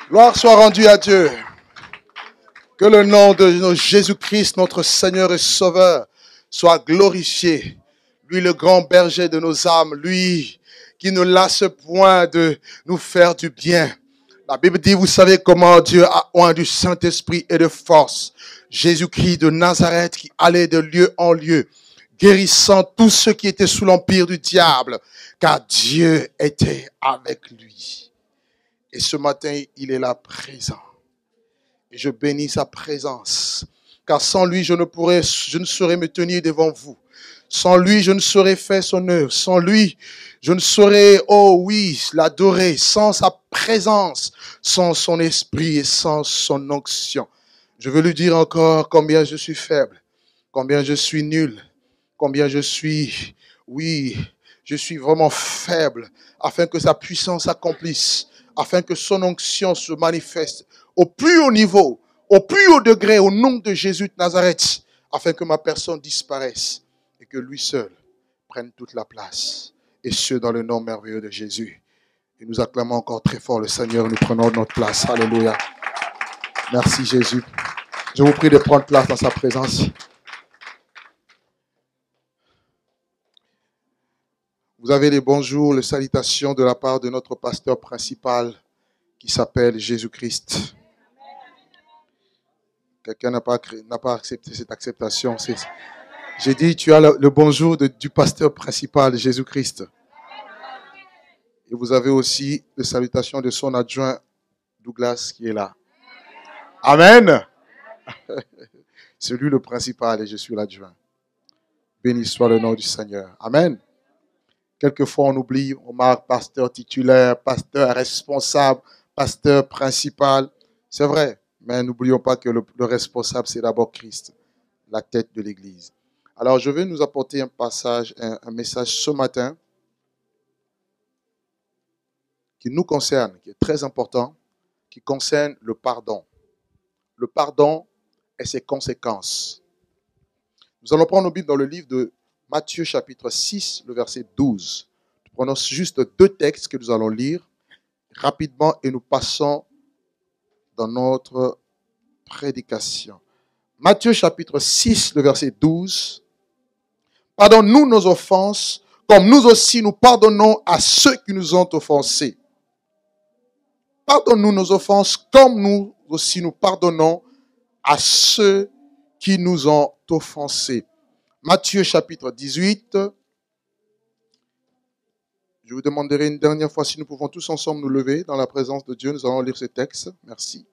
Gloire soit rendue à Dieu. Que le nom de Jésus-Christ, notre Seigneur et Sauveur, soit glorifié. Lui, le grand berger de nos âmes, lui qui ne lasse point de nous faire du bien. La Bible dit, vous savez comment Dieu a oint du Saint-Esprit et de force. Jésus-Christ de Nazareth qui allait de lieu en lieu, guérissant tous ceux qui étaient sous l'empire du diable, car Dieu était avec lui. Et ce matin, il est là présent. Et je bénis sa présence. Car sans lui, je ne saurais me tenir devant vous. Sans lui, je ne saurais faire son œuvre. Sans lui, je ne saurais, oh oui, l'adorer. Sans sa présence, sans son esprit et sans son onction. Je veux lui dire encore combien je suis faible, combien je suis nul, combien je suis, oui, je suis vraiment faible, afin que sa puissance s'accomplisse, afin que son onction se manifeste au plus haut niveau, au plus haut degré, au nom de Jésus de Nazareth, afin que ma personne disparaisse et que lui seul prenne toute la place. Et ce, dans le nom merveilleux de Jésus. Et nous acclamons encore très fort le Seigneur, nous prenons notre place. Alléluia. Merci Jésus. Je vous prie de prendre place dans sa présence. Vous avez les bonjours, les salutations de la part de notre pasteur principal qui s'appelle Jésus-Christ. Quelqu'un n'a pas accepté cette acceptation. J'ai dit, tu as le bonjour du pasteur principal, Jésus-Christ. Et vous avez aussi les salutations de son adjoint, Douglas, qui est là. Amen. C'est lui le principal et je suis l'adjoint. Béni soit le nom du Seigneur. Amen. Quelquefois, on oublie, on marque pasteur titulaire, pasteur responsable, pasteur principal. C'est vrai, mais n'oublions pas que le responsable, c'est d'abord Christ, la tête de l'Église. Alors, je vais nous apporter un passage, un message ce matin qui nous concerne, qui est très important, qui concerne le pardon. Le pardon et ses conséquences. Nous allons prendre nos Bibles dans le livre de Matthieu chapitre 6, le verset 12. Nous prenons juste deux textes que nous allons lire rapidement et nous passons dans notre prédication. Matthieu chapitre 6, le verset 12. Pardonne-nous nos offenses, comme nous aussi nous pardonnons à ceux qui nous ont offensés. Pardonne-nous nos offenses, comme nous aussi nous pardonnons à ceux qui nous ont offensés. Matthieu chapitre 18. Je vous demanderai une dernière fois si nous pouvons tous ensemble nous lever dans la présence de Dieu. Nous allons lire ce texte. Merci.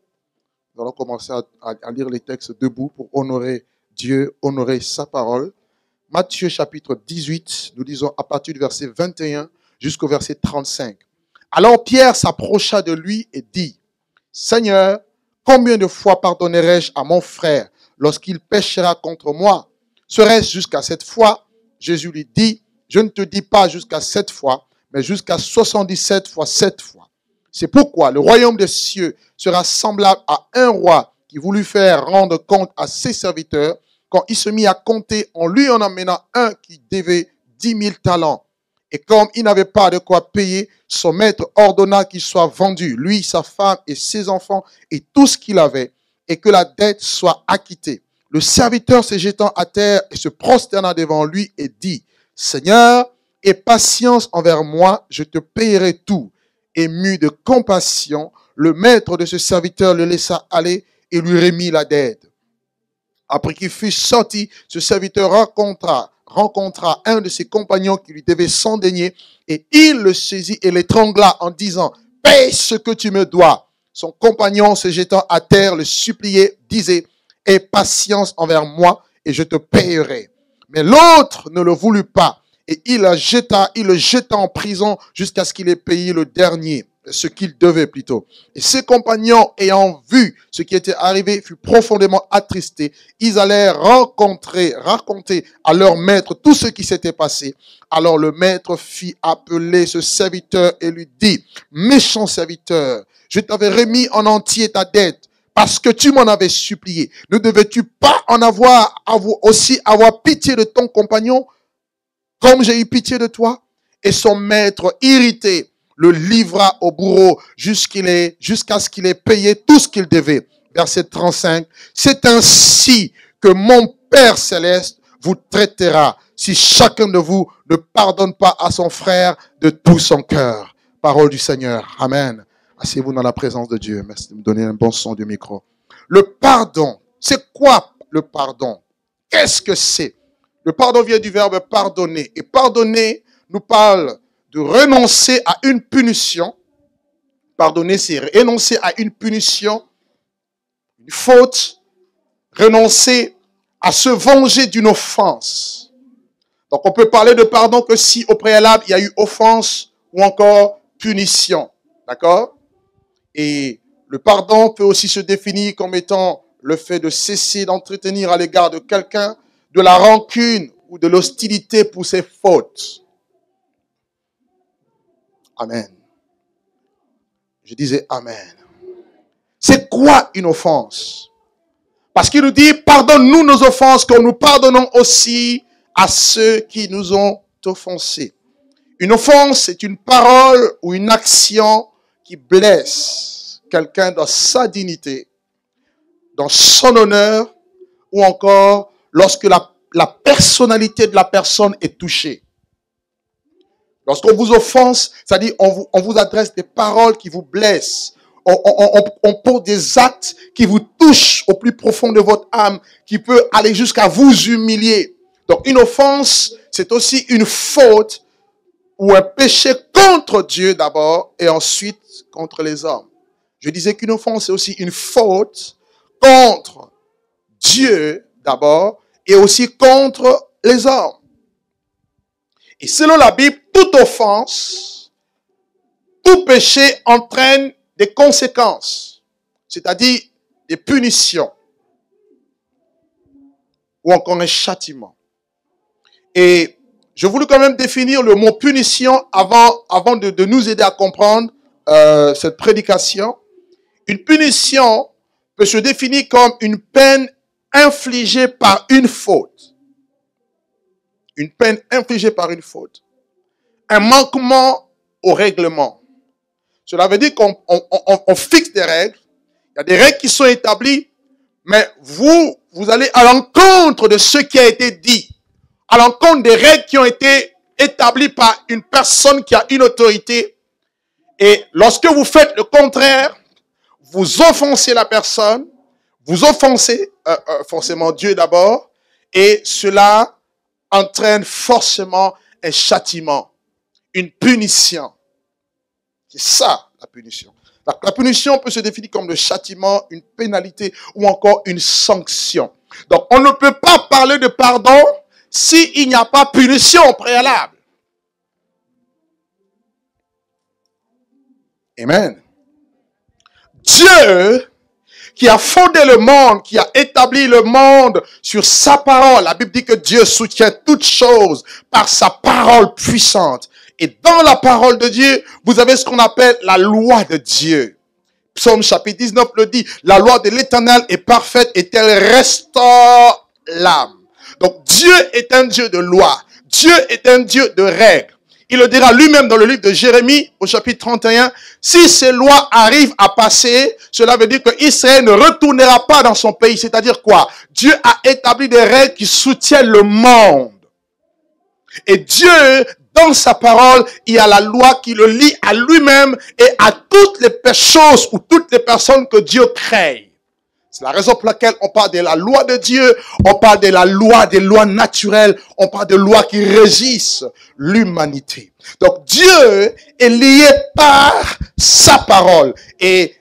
Nous allons commencer à lire les textes debout pour honorer Dieu, honorer sa parole. Matthieu chapitre 18, nous lisons à partir du verset 21 jusqu'au verset 35. Alors Pierre s'approcha de lui et dit, « Seigneur, combien de fois pardonnerai-je à mon frère lorsqu'il péchera contre moi? Serait-ce jusqu'à 7 fois? » Jésus lui dit, « Je ne te dis pas jusqu'à 7 fois, mais jusqu'à 77 fois 7 fois. C'est pourquoi le royaume des cieux sera semblable à un roi qui voulut faire rendre compte à ses serviteurs. Quand il se mit à compter, on lui en amena un qui devait 10 000 talents. Et comme il n'avait pas de quoi payer, son maître ordonna qu'il soit vendu, lui, sa femme et ses enfants et tout ce qu'il avait, et que la dette soit acquittée. Le serviteur se jetant à terre et se prosterna devant lui et dit, « Seigneur, aie patience envers moi, je te payerai tout. » Ému de compassion, le maître de ce serviteur le laissa aller et lui remit la dette. Après qu'il fut sorti, ce serviteur rencontra un de ses compagnons qui lui devait 100 deniers et il le saisit et l'étrangla en disant, « Paye ce que tu me dois. » Son compagnon, se jetant à terre, le suppliait, disait, « Aie patience envers moi et je te payerai. » Mais l'autre ne le voulut pas et il le jeta en prison jusqu'à ce qu'il ait payé le dernier. Ce qu'il devait plutôt. Et ses compagnons, ayant vu ce qui était arrivé, furent profondément attristés. Ils allèrent raconter à leur maître tout ce qui s'était passé. Alors le maître fit appeler ce serviteur et lui dit, « Méchant serviteur, je t'avais remis en entier ta dette parce que tu m'en avais supplié. Ne devais-tu pas aussi avoir pitié de ton compagnon comme j'ai eu pitié de toi? » Et son maître, irrité, le livra au bourreau jusqu'à ce qu'il ait payé tout ce qu'il devait. Verset 35. C'est ainsi que mon Père céleste vous traitera si chacun de vous ne pardonne pas à son frère de tout son cœur. Parole du Seigneur. Amen. Asseyez-vous dans la présence de Dieu. Merci de me donner un bon son du micro. Le pardon. C'est quoi le pardon? Qu'est-ce que c'est? Le pardon vient du verbe pardonner. Et pardonner nous parle de renoncer à une punition. Pardonner, c'est renoncer à une punition, une faute, renoncer à se venger d'une offense. Donc on peut parler de pardon que si au préalable il y a eu offense ou encore punition. D'accord? Et le pardon peut aussi se définir comme étant le fait de cesser d'entretenir à l'égard de quelqu'un de la rancune ou de l'hostilité pour ses fautes. Amen. Je disais Amen. C'est quoi une offense? Parce qu'il nous dit, pardonne-nous nos offenses comme nous pardonnons aussi à ceux qui nous ont offensés. Une offense, c'est une parole ou une action qui blesse quelqu'un dans sa dignité, dans son honneur, ou encore lorsque la personnalité de la personne est touchée. Lorsqu'on vous offense, c'est-à-dire on vous adresse des paroles qui vous blessent. On pose des actes qui vous touchent au plus profond de votre âme, qui peut aller jusqu'à vous humilier. Donc une offense, c'est aussi une faute ou un péché contre Dieu d'abord et ensuite contre les hommes. Je disais qu'une offense, c'est aussi une faute contre Dieu d'abord et aussi contre les hommes. Et selon la Bible, toute offense, tout péché entraîne des conséquences, c'est-à-dire des punitions ou encore un châtiment. Et je voulais quand même définir le mot punition avant de nous aider à comprendre cette prédication. Une punition peut se définir comme une peine infligée par une faute. Une peine infligée par une faute. Un manquement au règlement. Cela veut dire qu'on fixe des règles. Il y a des règles qui sont établies, mais vous allez à l'encontre de ce qui a été dit. À l'encontre des règles qui ont été établies par une personne qui a une autorité. Et lorsque vous faites le contraire, vous offensez la personne, vous offensez forcément Dieu d'abord, et cela entraîne forcément un châtiment, une punition. C'est ça, la punition. La punition peut se définir comme le châtiment, une pénalité ou encore une sanction. Donc, on ne peut pas parler de pardon s'il n'y a pas punition préalable. Amen. Dieu, qui a fondé le monde, qui a établi le monde sur sa parole. La Bible dit que Dieu soutient toutes choses par sa parole puissante. Et dans la parole de Dieu, vous avez ce qu'on appelle la loi de Dieu. Psaume chapitre 19 le dit, la loi de l'Éternel est parfaite et elle restaure l'âme. Donc Dieu est un Dieu de loi. Dieu est un Dieu de règles. Il le dira lui-même dans le livre de Jérémie, au chapitre 31, si ces lois arrivent à passer, cela veut dire que Israël ne retournera pas dans son pays. C'est-à-dire quoi? Dieu a établi des règles qui soutiennent le monde. Et Dieu, dans sa parole, il y a la loi qui le lie à lui-même et à toutes les choses ou toutes les personnes que Dieu crée. C'est la raison pour laquelle on parle de la loi de Dieu, on parle de la loi, des lois naturelles, on parle de lois qui régissent l'humanité. Donc Dieu est lié par sa parole. Et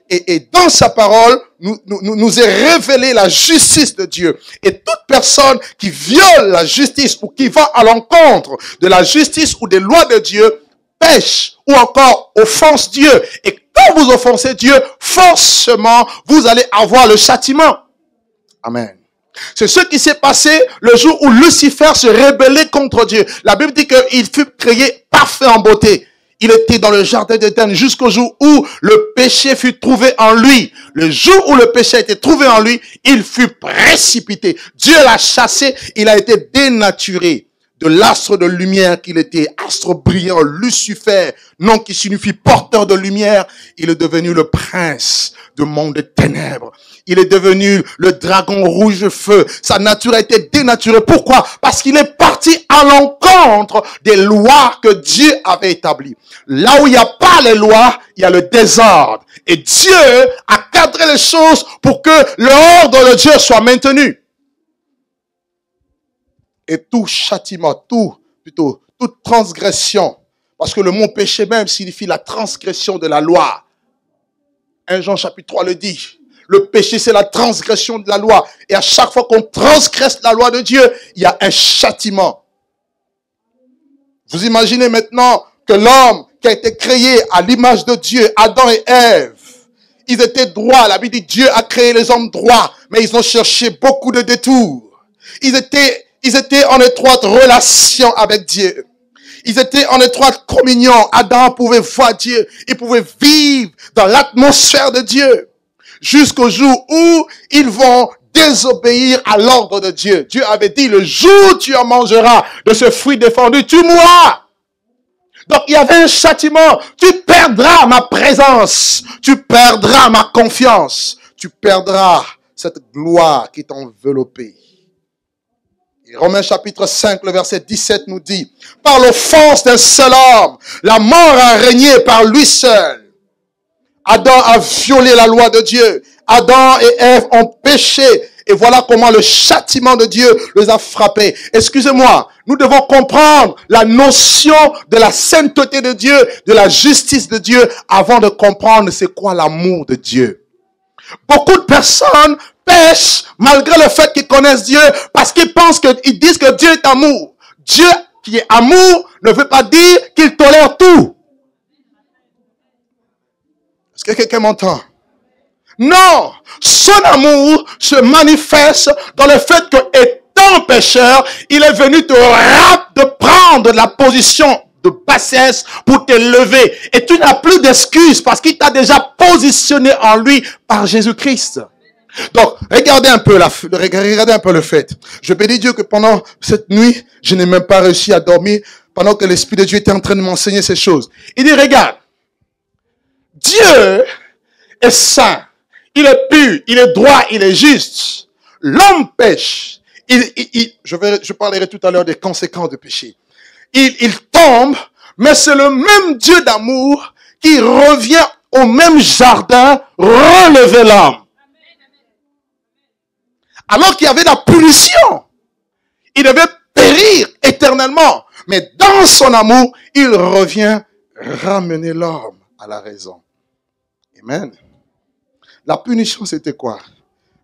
dans sa parole, nous est révélée la justice de Dieu. Et toute personne qui viole la justice ou qui va à l'encontre de la justice ou des lois de Dieu, pêche ou encore offense Dieu. Et quand vous offensez Dieu, forcément, vous allez avoir le châtiment. Amen. C'est ce qui s'est passé le jour où Lucifer se rébellait contre Dieu. La Bible dit qu'il fut créé parfait en beauté. Il était dans le jardin d'Éden jusqu'au jour où le péché fut trouvé en lui. Le jour où le péché a été trouvé en lui, il fut précipité. Dieu l'a chassé, il a été dénaturé. de l'astre de lumière qu'il était, astre brillant, Lucifer, nom qui signifie porteur de lumière, il est devenu le prince du monde des ténèbres. Il est devenu le dragon rouge feu. Sa nature a été dénaturée. Pourquoi? Parce qu'il est parti à l'encontre des lois que Dieu avait établies. Là où il n'y a pas les lois, il y a le désordre. Et Dieu a cadré les choses pour que l'ordre de Dieu soit maintenu. Et tout châtiment, toute transgression, parce que le mot péché même signifie la transgression de la loi. 1 Jean chapitre 3 le dit. Le péché, c'est la transgression de la loi. Et à chaque fois qu'on transgresse la loi de Dieu, il y a un châtiment. Vous imaginez maintenant que l'homme qui a été créé à l'image de Dieu, Adam et Ève, ils étaient droits. La Bible dit Dieu a créé les hommes droits, mais ils ont cherché beaucoup de détours. Ils étaient en étroite relation avec Dieu. Ils étaient en étroite communion. Adam pouvait voir Dieu. Il pouvait vivre dans l'atmosphère de Dieu. Jusqu'au jour où ils vont désobéir à l'ordre de Dieu. Dieu avait dit, le jour où tu en mangeras de ce fruit défendu, tu mourras. Donc il y avait un châtiment. Tu perdras ma présence. Tu perdras ma confiance. Tu perdras cette gloire qui t'enveloppait. Et Romains chapitre 5, le verset 17 nous dit, par l'offense d'un seul homme, la mort a régné par lui seul. Adam a violé la loi de Dieu. Adam et Ève ont péché. Et voilà comment le châtiment de Dieu les a frappés. Excusez-moi, nous devons comprendre la notion de la sainteté de Dieu, de la justice de Dieu, avant de comprendre c'est quoi l'amour de Dieu. Beaucoup de personnes pêchent malgré le fait qu'ils connaissent Dieu parce qu'ils pensent qu'ils disent que Dieu est amour. Dieu qui est amour ne veut pas dire qu'il tolère tout. Est-ce que quelqu'un m'entend? Non, son amour se manifeste dans le fait que, étant pécheur, il est venu te prendre la position de bassesse pour te lever. Et tu n'as plus d'excuses parce qu'il t'a déjà positionné en lui par Jésus-Christ. Donc, regardez un peu le fait. Je bénis Dieu que pendant cette nuit, je n'ai même pas réussi à dormir pendant que l'Esprit de Dieu était en train de m'enseigner ces choses. Il dit, regarde, Dieu est saint, il est pur, il est droit, il est juste. L'homme pêche. Je parlerai tout à l'heure des conséquences du péché. Il tombe, mais c'est le même Dieu d'amour qui revient au même jardin relever l'homme. Alors qu'il y avait la punition. Il devait périr éternellement. Mais dans son amour, il revient ramener l'homme à la raison. Amen. La punition, c'était quoi?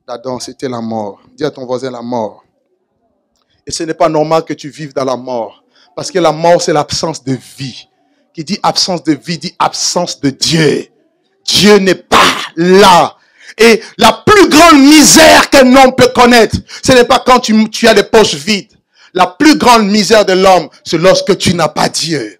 D'Adam, c'était la mort. Dis à ton voisin la mort. Et ce n'est pas normal que tu vives dans la mort. Parce que la mort, c'est l'absence de vie. Qui dit absence de vie, dit absence de Dieu. Dieu n'est pas là. Et la plus grande misère qu'un homme peut connaître, ce n'est pas quand tu as les poches vides. La plus grande misère de l'homme, c'est lorsque tu n'as pas Dieu.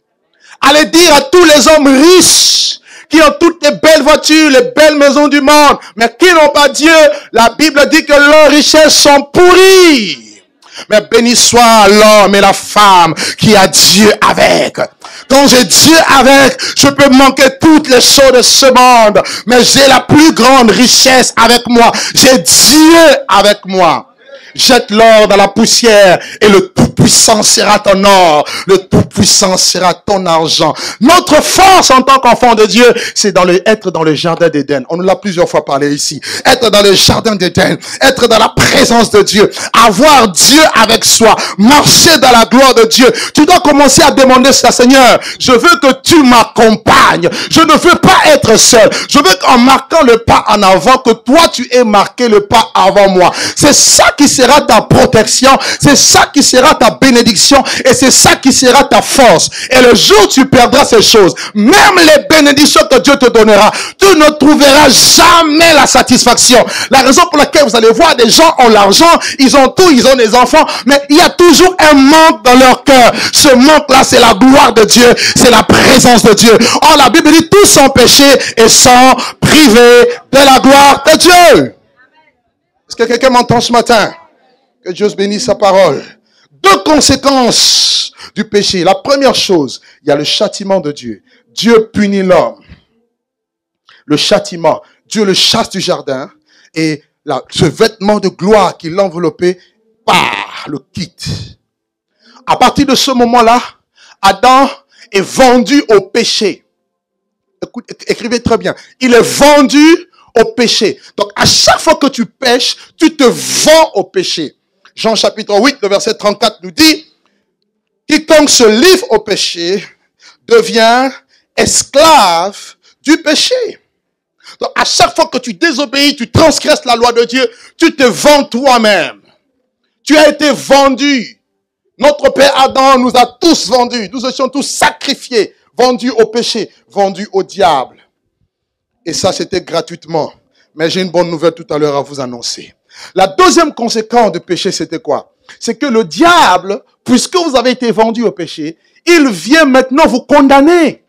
Allez dire à tous les hommes riches, qui ont toutes les belles voitures, les belles maisons du monde, mais qui n'ont pas Dieu, la Bible dit que leurs richesses sont pourries. Mais béni soit l'homme et la femme qui a Dieu avec. Quand j'ai Dieu avec, je peux manquer toutes les choses de ce monde, mais j'ai la plus grande richesse avec moi. J'ai Dieu avec moi. Jette l'or dans la poussière et le Tout-Puissant sera ton or. Le Tout-Puissant sera ton argent. Notre force en tant qu'enfant de Dieu, c'est être dans le jardin d'Éden. On nous l'a plusieurs fois parlé ici. Être dans le jardin d'Éden. Être dans la présence de Dieu. Avoir Dieu avec soi. Marcher dans la gloire de Dieu. Tu dois commencer à demander ça, Seigneur. Je veux que tu m'accompagnes. Je ne veux pas être seul. Je veux qu'en marquant le pas en avant, que toi tu aies marqué le pas avant moi. C'est ça qui sera ta protection, c'est ça qui sera ta bénédiction et c'est ça qui sera ta force. Et le jour où tu perdras ces choses, même les bénédictions que Dieu te donnera, tu ne trouveras jamais la satisfaction. La raison pour laquelle vous allez voir des gens ont l'argent, ils ont tout, ils ont des enfants, mais il y a toujours un manque dans leur cœur. Ce manque-là, c'est la gloire de Dieu, c'est la présence de Dieu. Or, la Bible dit tous sont péchés et sont privés de la gloire de Dieu. Est-ce que quelqu'un m'entend ce matin? Que Dieu bénisse sa parole. 2 deux conséquences du péché. La première chose, il y a le châtiment de Dieu. Dieu punit l'homme. Le châtiment, Dieu le chasse du jardin et ce vêtement de gloire qui l'enveloppait, le quitte. À partir de ce moment-là, Adam est vendu au péché. Écrivez très bien. Il est vendu au péché. Donc, à chaque fois que tu pêches, tu te vends au péché. Jean chapitre 8, le verset 34 nous dit, quiconque se livre au péché devient esclave du péché. Donc, à chaque fois que tu désobéis, tu transgresses la loi de Dieu, tu te vends toi-même. Tu as été vendu. Notre père Adam nous a tous vendus. Nous étions tous sacrifiés, vendus au péché, vendus au diable. Et ça, c'était gratuitement. Mais j'ai une bonne nouvelle tout à l'heure à vous annoncer. La deuxième conséquence du péché, c'était quoi? C'est que le diable, puisque vous avez été vendus au péché, il vient maintenant vous condamner.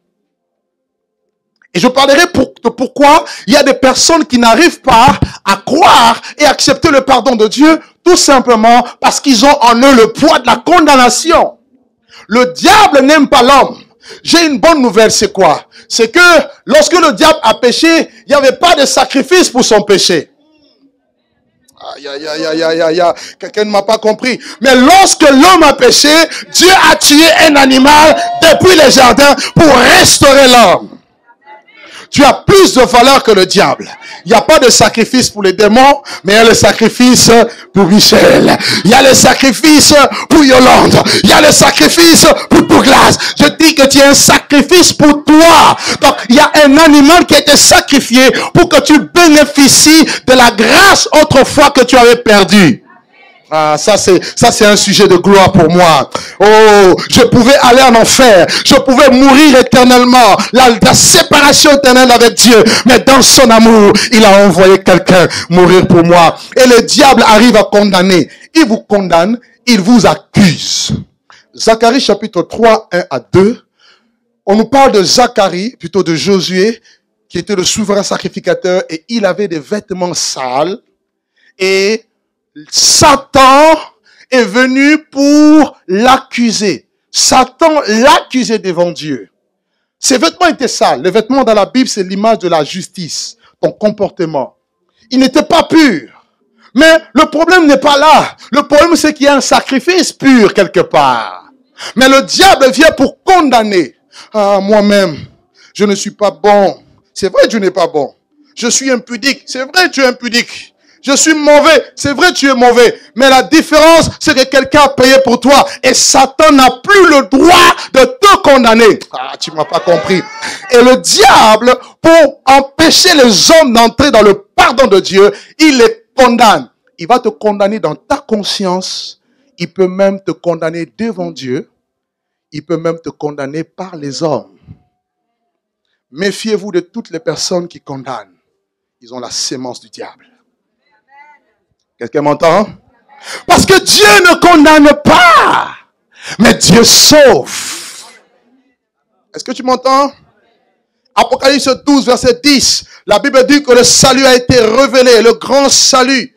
Et je parlerai de pourquoi il y a des personnes qui n'arrivent pas à croire et accepter le pardon de Dieu, tout simplement parce qu'ils ont en eux le poids de la condamnation. Le diable n'aime pas l'homme. J'ai une bonne nouvelle, c'est quoi? C'est que lorsque le diable a péché, il n'y avait pas de sacrifice pour son péché. Aïe. Quelqu'un ne m'a pas compris. Mais lorsque l'homme a péché, Dieu a tué un animal depuis les jardins pour restaurer l'homme. Tu as plus de valeur que le diable. Il n'y a pas de sacrifice pour les démons, mais il y a le sacrifice pour Michel. Il y a le sacrifice pour Yolande. Il y a le sacrifice pour Douglas. Je dis que tu es un sacrifice pour toi. Donc, il y a un animal qui a été sacrifié pour que tu bénéficies de la grâce autrefois que tu avais perdue. Ah, ça c'est un sujet de gloire pour moi. Oh, je pouvais aller en enfer. Je pouvais mourir éternellement. La séparation éternelle avec Dieu. Mais dans son amour, il a envoyé quelqu'un mourir pour moi. Et le diable arrive à condamner. Il vous condamne, il vous accuse. Zacharie chapitre 3, 1 à 2. On nous parle de Zacharie, plutôt de Josué, qui était le souverain sacrificateur et il avait des vêtements sales. Et Satan est venu pour l'accuser. Satan l'accusait devant Dieu. Ses vêtements étaient sales. Les vêtements dans la Bible, c'est l'image de la justice, ton comportement. Il n'était pas pur. Mais le problème n'est pas là. Le problème, c'est qu'il y a un sacrifice pur quelque part. Mais le diable vient pour condamner. Ah, moi-même, je ne suis pas bon. C'est vrai, tu n'es pas bon. Je suis impudique. C'est vrai, tu es impudique. Je suis mauvais. C'est vrai, tu es mauvais. Mais la différence, c'est que quelqu'un a payé pour toi. Et Satan n'a plus le droit de te condamner. Ah, tu m'as pas compris. Et le diable, pour empêcher les hommes d'entrer dans le pardon de Dieu, il les condamne. Il va te condamner dans ta conscience. Il peut même te condamner devant Dieu. Il peut même te condamner par les hommes. Méfiez-vous de toutes les personnes qui condamnent. Ils ont la sémence du diable. Quelqu'un m'entend? Parce que Dieu ne condamne pas, mais Dieu sauve. Est-ce que tu m'entends? Apocalypse 12, verset 10. La Bible dit que le salut a été révélé, le grand salut.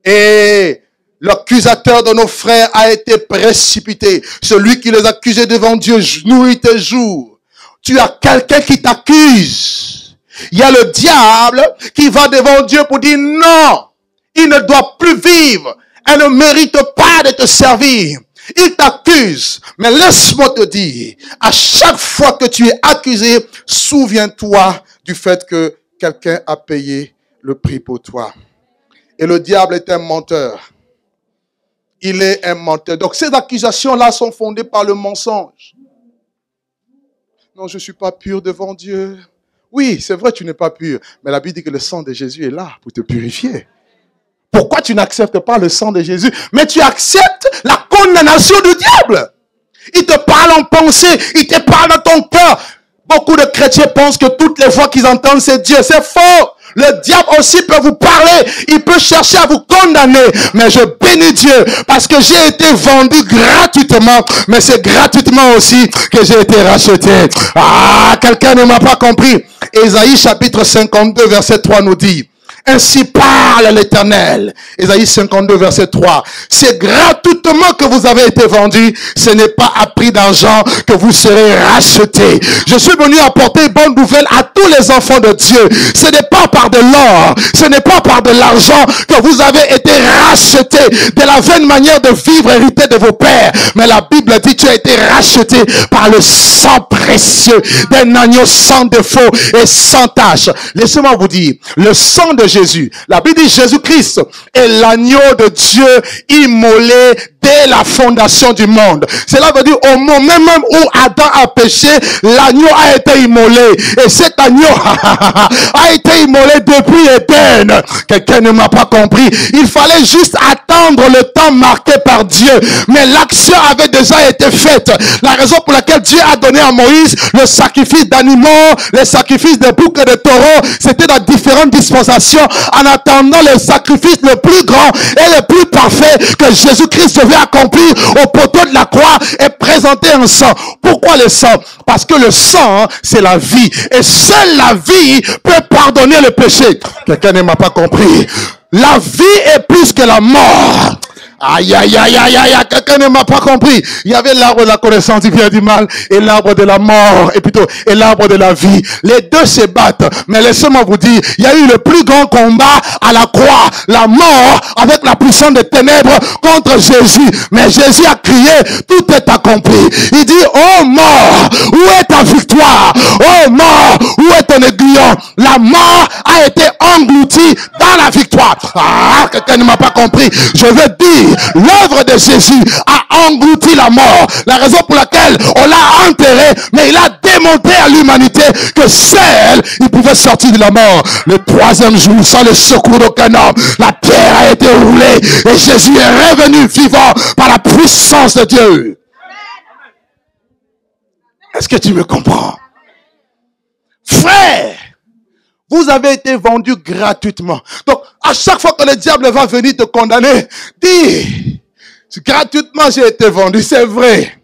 Et l'accusateur de nos frères a été précipité. Celui qui les accusait devant Dieu nuit et jour. Tu as quelqu'un qui t'accuse. Il y a le diable qui va devant Dieu pour dire non. Il ne doit plus vivre. Elle ne mérite pas de te servir. Il t'accuse. Mais laisse-moi te dire, à chaque fois que tu es accusé, souviens-toi du fait que quelqu'un a payé le prix pour toi. Et le diable est un menteur. Il est un menteur. Donc ces accusations-là sont fondées par le mensonge. Non, je ne suis pas pur devant Dieu. Oui, c'est vrai, tu n'es pas pur. Mais la Bible dit que le sang de Jésus est là pour te purifier. Pourquoi tu n'acceptes pas le sang de Jésus? Mais tu acceptes la condamnation du diable. Il te parle en pensée, il te parle dans ton cœur. Beaucoup de chrétiens pensent que toutes les voix qu'ils entendent, c'est Dieu. C'est faux. Le diable aussi peut vous parler. Il peut chercher à vous condamner. Mais je bénis Dieu parce que j'ai été vendu gratuitement. Mais c'est gratuitement aussi que j'ai été racheté. Ah, quelqu'un ne m'a pas compris. Ésaïe chapitre 52, verset 3 nous dit. Ainsi parle l'Éternel. Ésaïe 52, verset 3. C'est gratuitement que vous avez été vendus. Ce n'est pas à prix d'argent que vous serez rachetés. Je suis venu apporter bonne nouvelle à tous les enfants de Dieu. Ce n'est pas par de l'or, ce n'est pas par de l'argent que vous avez été rachetés de la vaine manière de vivre héritée de vos pères. Mais la Bible dit que tu as été racheté par le sang précieux d'un agneau sans défaut et sans tache. Laissez-moi vous dire, le sang de Jésus, la Bible dit Jésus-Christ est l'agneau de Dieu immolé dès la fondation du monde. Cela veut dire au moment même où Adam a péché, l'agneau a été immolé. Et cet agneau a été immolé depuis Éden. Quelqu'un ne m'a pas compris. Il fallait juste attendre le temps marqué par Dieu. Mais l'action avait déjà été faite. La raison pour laquelle Dieu a donné à Moïse le sacrifice d'animaux, les sacrifices de boucs et de taureaux, c'était dans différentes dispensations en attendant le sacrifice le plus grand et le plus parfait que Jésus-Christ devait accomplir au poteau de la croix et présenter un sang. Pourquoi le sang? Parce que le sang, c'est la vie. Et seule la vie peut pardonner le péché. Quelqu'un ne m'a pas compris. La vie est plus que la mort. Aïe, aïe, aïe, aïe, aïe, quelqu'un ne m'a pas compris. Il y avait l'arbre de la connaissance du bien et du mal et l'arbre de la mort, et l'arbre de la vie. Les deux se battent. Mais laissez-moi vous dire, il y a eu le plus grand combat à la croix. La mort avec la puissance des ténèbres contre Jésus. Mais Jésus a crié, tout est accompli. Il dit, oh mort, où est ta victoire? Oh mort, où est ton aiguillon? La mort a été engloutie dans la victoire. Ah, quelqu'un ne m'a pas compris. Je veux dire, l'œuvre de Jésus a englouti la mort. La raison pour laquelle on l'a enterré, mais il a démontré à l'humanité que seul il pouvait sortir de la mort. Le troisième jour, sans le secours d'aucun homme, la terre a été roulée et Jésus est revenu vivant par la puissance de Dieu. Est-ce que tu me comprends? Frère, vous avez été vendu gratuitement. Donc, à chaque fois que le diable va venir te condamner, dis, gratuitement j'ai été vendu, c'est vrai.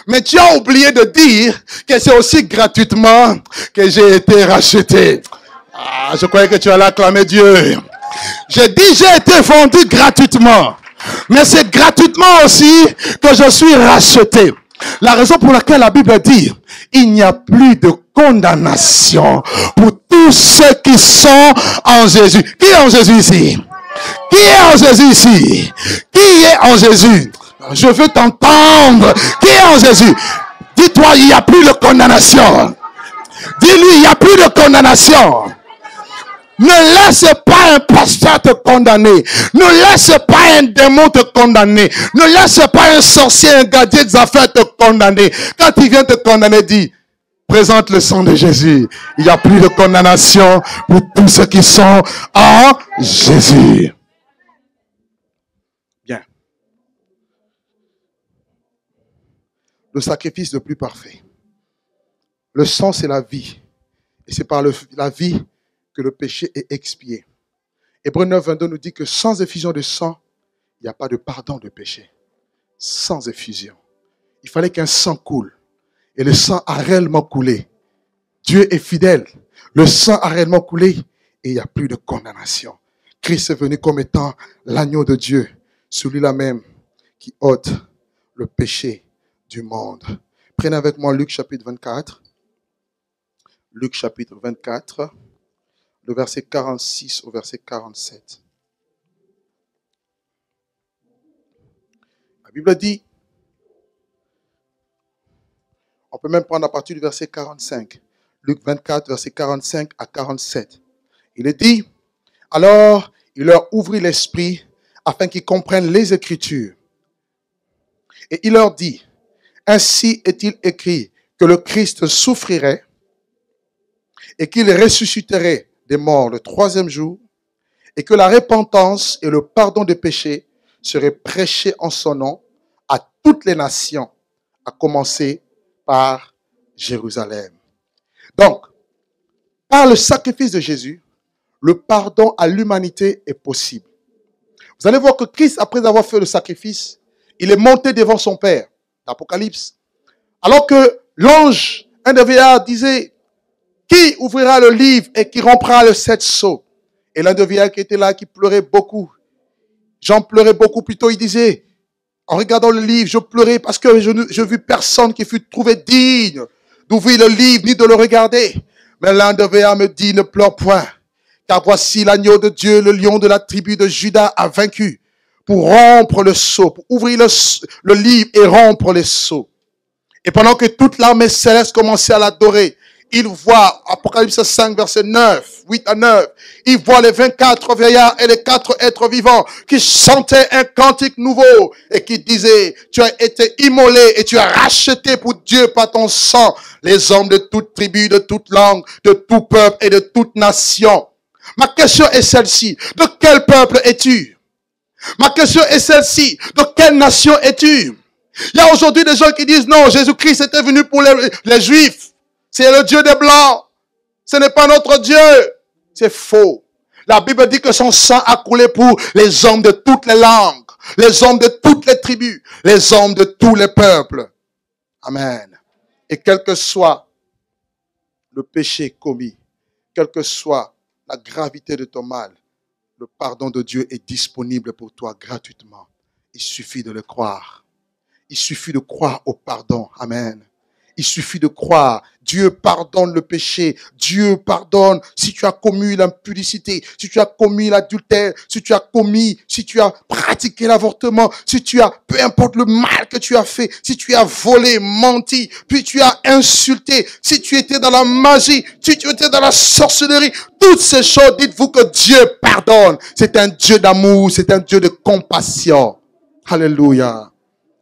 Mais tu as oublié de dire que c'est aussi gratuitement que j'ai été racheté. Ah, je croyais que tu allais acclamer Dieu. J'ai dit j'ai été vendu gratuitement. Mais c'est gratuitement aussi que je suis racheté. La raison pour laquelle la Bible dit, il n'y a plus de condamnation pour tous ceux qui sont en Jésus. Qui est en Jésus ici? Qui est en Jésus ici? Qui est en Jésus? Je veux t'entendre. Qui est en Jésus? Dis-toi, il n'y a plus de condamnation. Dis-lui, il n'y a plus de condamnation. Ne laisse pas un pasteur te condamner. Ne laisse pas un démon te condamner. Ne laisse pas un sorcier, un gardien des affaires te condamner. Quand il vient te condamner, dis, présente le sang de Jésus. Il n'y a plus de condamnation pour tous ceux qui sont en Jésus. Bien. Le sacrifice le plus parfait. Le sang, c'est la vie. Et c'est par la vie que le péché est expié. Hébreux 9, 22 nous dit que sans effusion de sang, il n'y a pas de pardon de péché. Sans effusion. Il fallait qu'un sang coule. Et le sang a réellement coulé. Dieu est fidèle. Le sang a réellement coulé et il n'y a plus de condamnation. Christ est venu comme étant l'agneau de Dieu, celui-là même qui ôte le péché du monde. Prenez avec moi Luc chapitre 24. Luc chapitre 24, le verset 46 au verset 47. La Bible dit, on peut même prendre à partir du verset 45. Luc 24, verset 45 à 47. Il est dit, alors il leur ouvrit l'esprit afin qu'ils comprennent les Écritures. Et il leur dit, ainsi est-il écrit que le Christ souffrirait et qu'il ressusciterait des morts le troisième jour et que la repentance et le pardon des péchés seraient prêchés en son nom à toutes les nations, à commencer par Jérusalem. Donc, par le sacrifice de Jésus, le pardon à l'humanité est possible. Vous allez voir que Christ, après avoir fait le sacrifice, il est monté devant son Père, d'Apocalypse. Alors que l'ange, un des vieillards, disait, qui ouvrira le livre et qui rompra le sept sceaux? Et l'un des vieillards qui était là, qui pleurait beaucoup. Jean pleurait beaucoup, plutôt il disait, en regardant le livre, je pleurais parce que je n'ai vu personne qui fut trouvé digne d'ouvrir le livre ni de le regarder. Mais l'un des vieillards me dit, ne pleure point, car voici l'agneau de Dieu, le lion de la tribu de Juda a vaincu pour rompre le sceau, pour ouvrir le livre et rompre les sceaux. Et pendant que toute l'armée céleste commençait à l'adorer, il voit, Apocalypse 5, verset 9, 8 à 9, il voit les 24 vieillards et les 4 êtres vivants qui chantaient un cantique nouveau et qui disaient, tu as été immolé et tu as racheté pour Dieu par ton sang les hommes de toute tribu, de toute langue, de tout peuple et de toute nation. Ma question est celle-ci, de quel peuple es-tu? Ma question est celle-ci, de quelle nation es-tu? Il y a aujourd'hui des gens qui disent, non, Jésus-Christ était venu pour les Juifs. C'est le Dieu des Blancs. Ce n'est pas notre Dieu. C'est faux. La Bible dit que son sang a coulé pour les hommes de toutes les langues, les hommes de toutes les tribus, les hommes de tous les peuples. Amen. Et quel que soit le péché commis, quelle que soit la gravité de ton mal, le pardon de Dieu est disponible pour toi gratuitement. Il suffit de le croire. Il suffit de croire au pardon. Amen. Il suffit de croire. Dieu pardonne le péché. Dieu pardonne si tu as commis l'impudicité, si tu as commis l'adultère, si tu as pratiqué l'avortement, si tu as, peu importe le mal que tu as fait, si tu as volé, menti, puis tu as insulté, si tu étais dans la magie, si tu étais dans la sorcellerie, toutes ces choses, dites-vous que Dieu pardonne. C'est un Dieu d'amour, c'est un Dieu de compassion. Alléluia.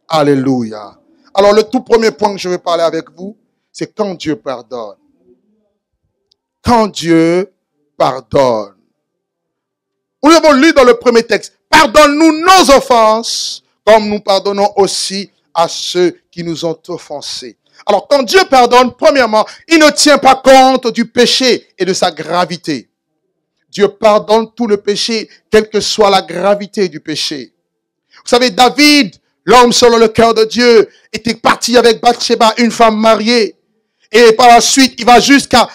Alléluia. Alors, le tout premier point que je vais parler avec vous, c'est quand Dieu pardonne. Quand Dieu pardonne. Nous avons lu dans le premier texte, pardonne-nous nos offenses, comme nous pardonnons aussi à ceux qui nous ont offensés. Alors, quand Dieu pardonne, premièrement, il ne tient pas compte du péché et de sa gravité. Dieu pardonne tout le péché, quelle que soit la gravité du péché. Vous savez, David, l'homme selon le cœur de Dieu, était parti avec Bathsheba, une femme mariée. Et par la suite, il va jusqu'à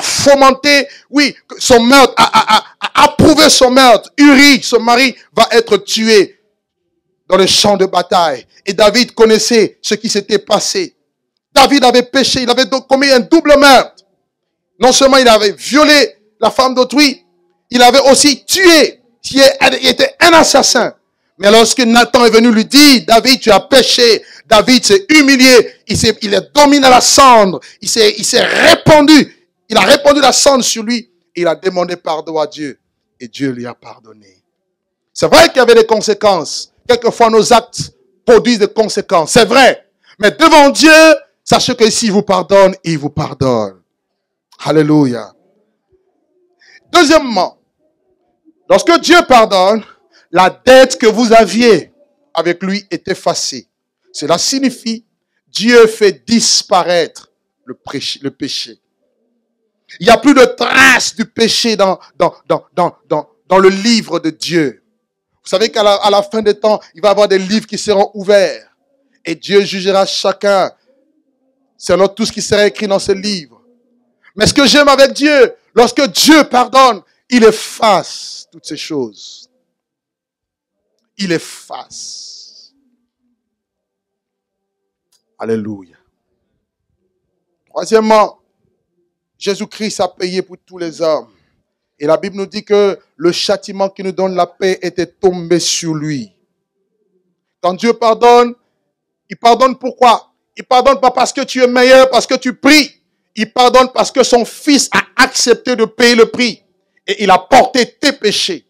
fomenter, oui, son meurtre, à approuver son meurtre. Uri, son mari, va être tué dans le champ de bataille. Et David connaissait ce qui s'était passé. David avait péché, il avait donc commis un double meurtre. Non seulement il avait violé la femme d'autrui, il avait aussi tué, il était un assassin. Mais lorsque Nathan est venu lui dire, David, tu as péché, David s'est humilié, il est dominé à la cendre, il s'est répandu, il a répandu la cendre sur lui, et il a demandé pardon à Dieu, et Dieu lui a pardonné. C'est vrai qu'il y avait des conséquences, quelquefois nos actes produisent des conséquences, c'est vrai, mais devant Dieu, sachez que s'il vous pardonne, il vous pardonne. Alléluia. Deuxièmement, lorsque Dieu pardonne, la dette que vous aviez avec lui est effacée. Cela signifie Dieu fait disparaître le péché. Il n'y a plus de traces du péché dans le livre de Dieu. Vous savez qu'à la fin des temps, il va y avoir des livres qui seront ouverts. Et Dieu jugera chacun selon tout ce qui sera écrit dans ce livre. Mais ce que j'aime avec Dieu, lorsque Dieu pardonne, il efface toutes ces choses. Il efface. Alléluia. Troisièmement, Jésus-Christ a payé pour tous les hommes. Et la Bible nous dit que le châtiment qui nous donne la paix était tombé sur lui. Quand Dieu pardonne, il pardonne pourquoi? Il pardonne pas parce que tu es meilleur, parce que tu pries. Il pardonne parce que son Fils a accepté de payer le prix. Et il a porté tes péchés.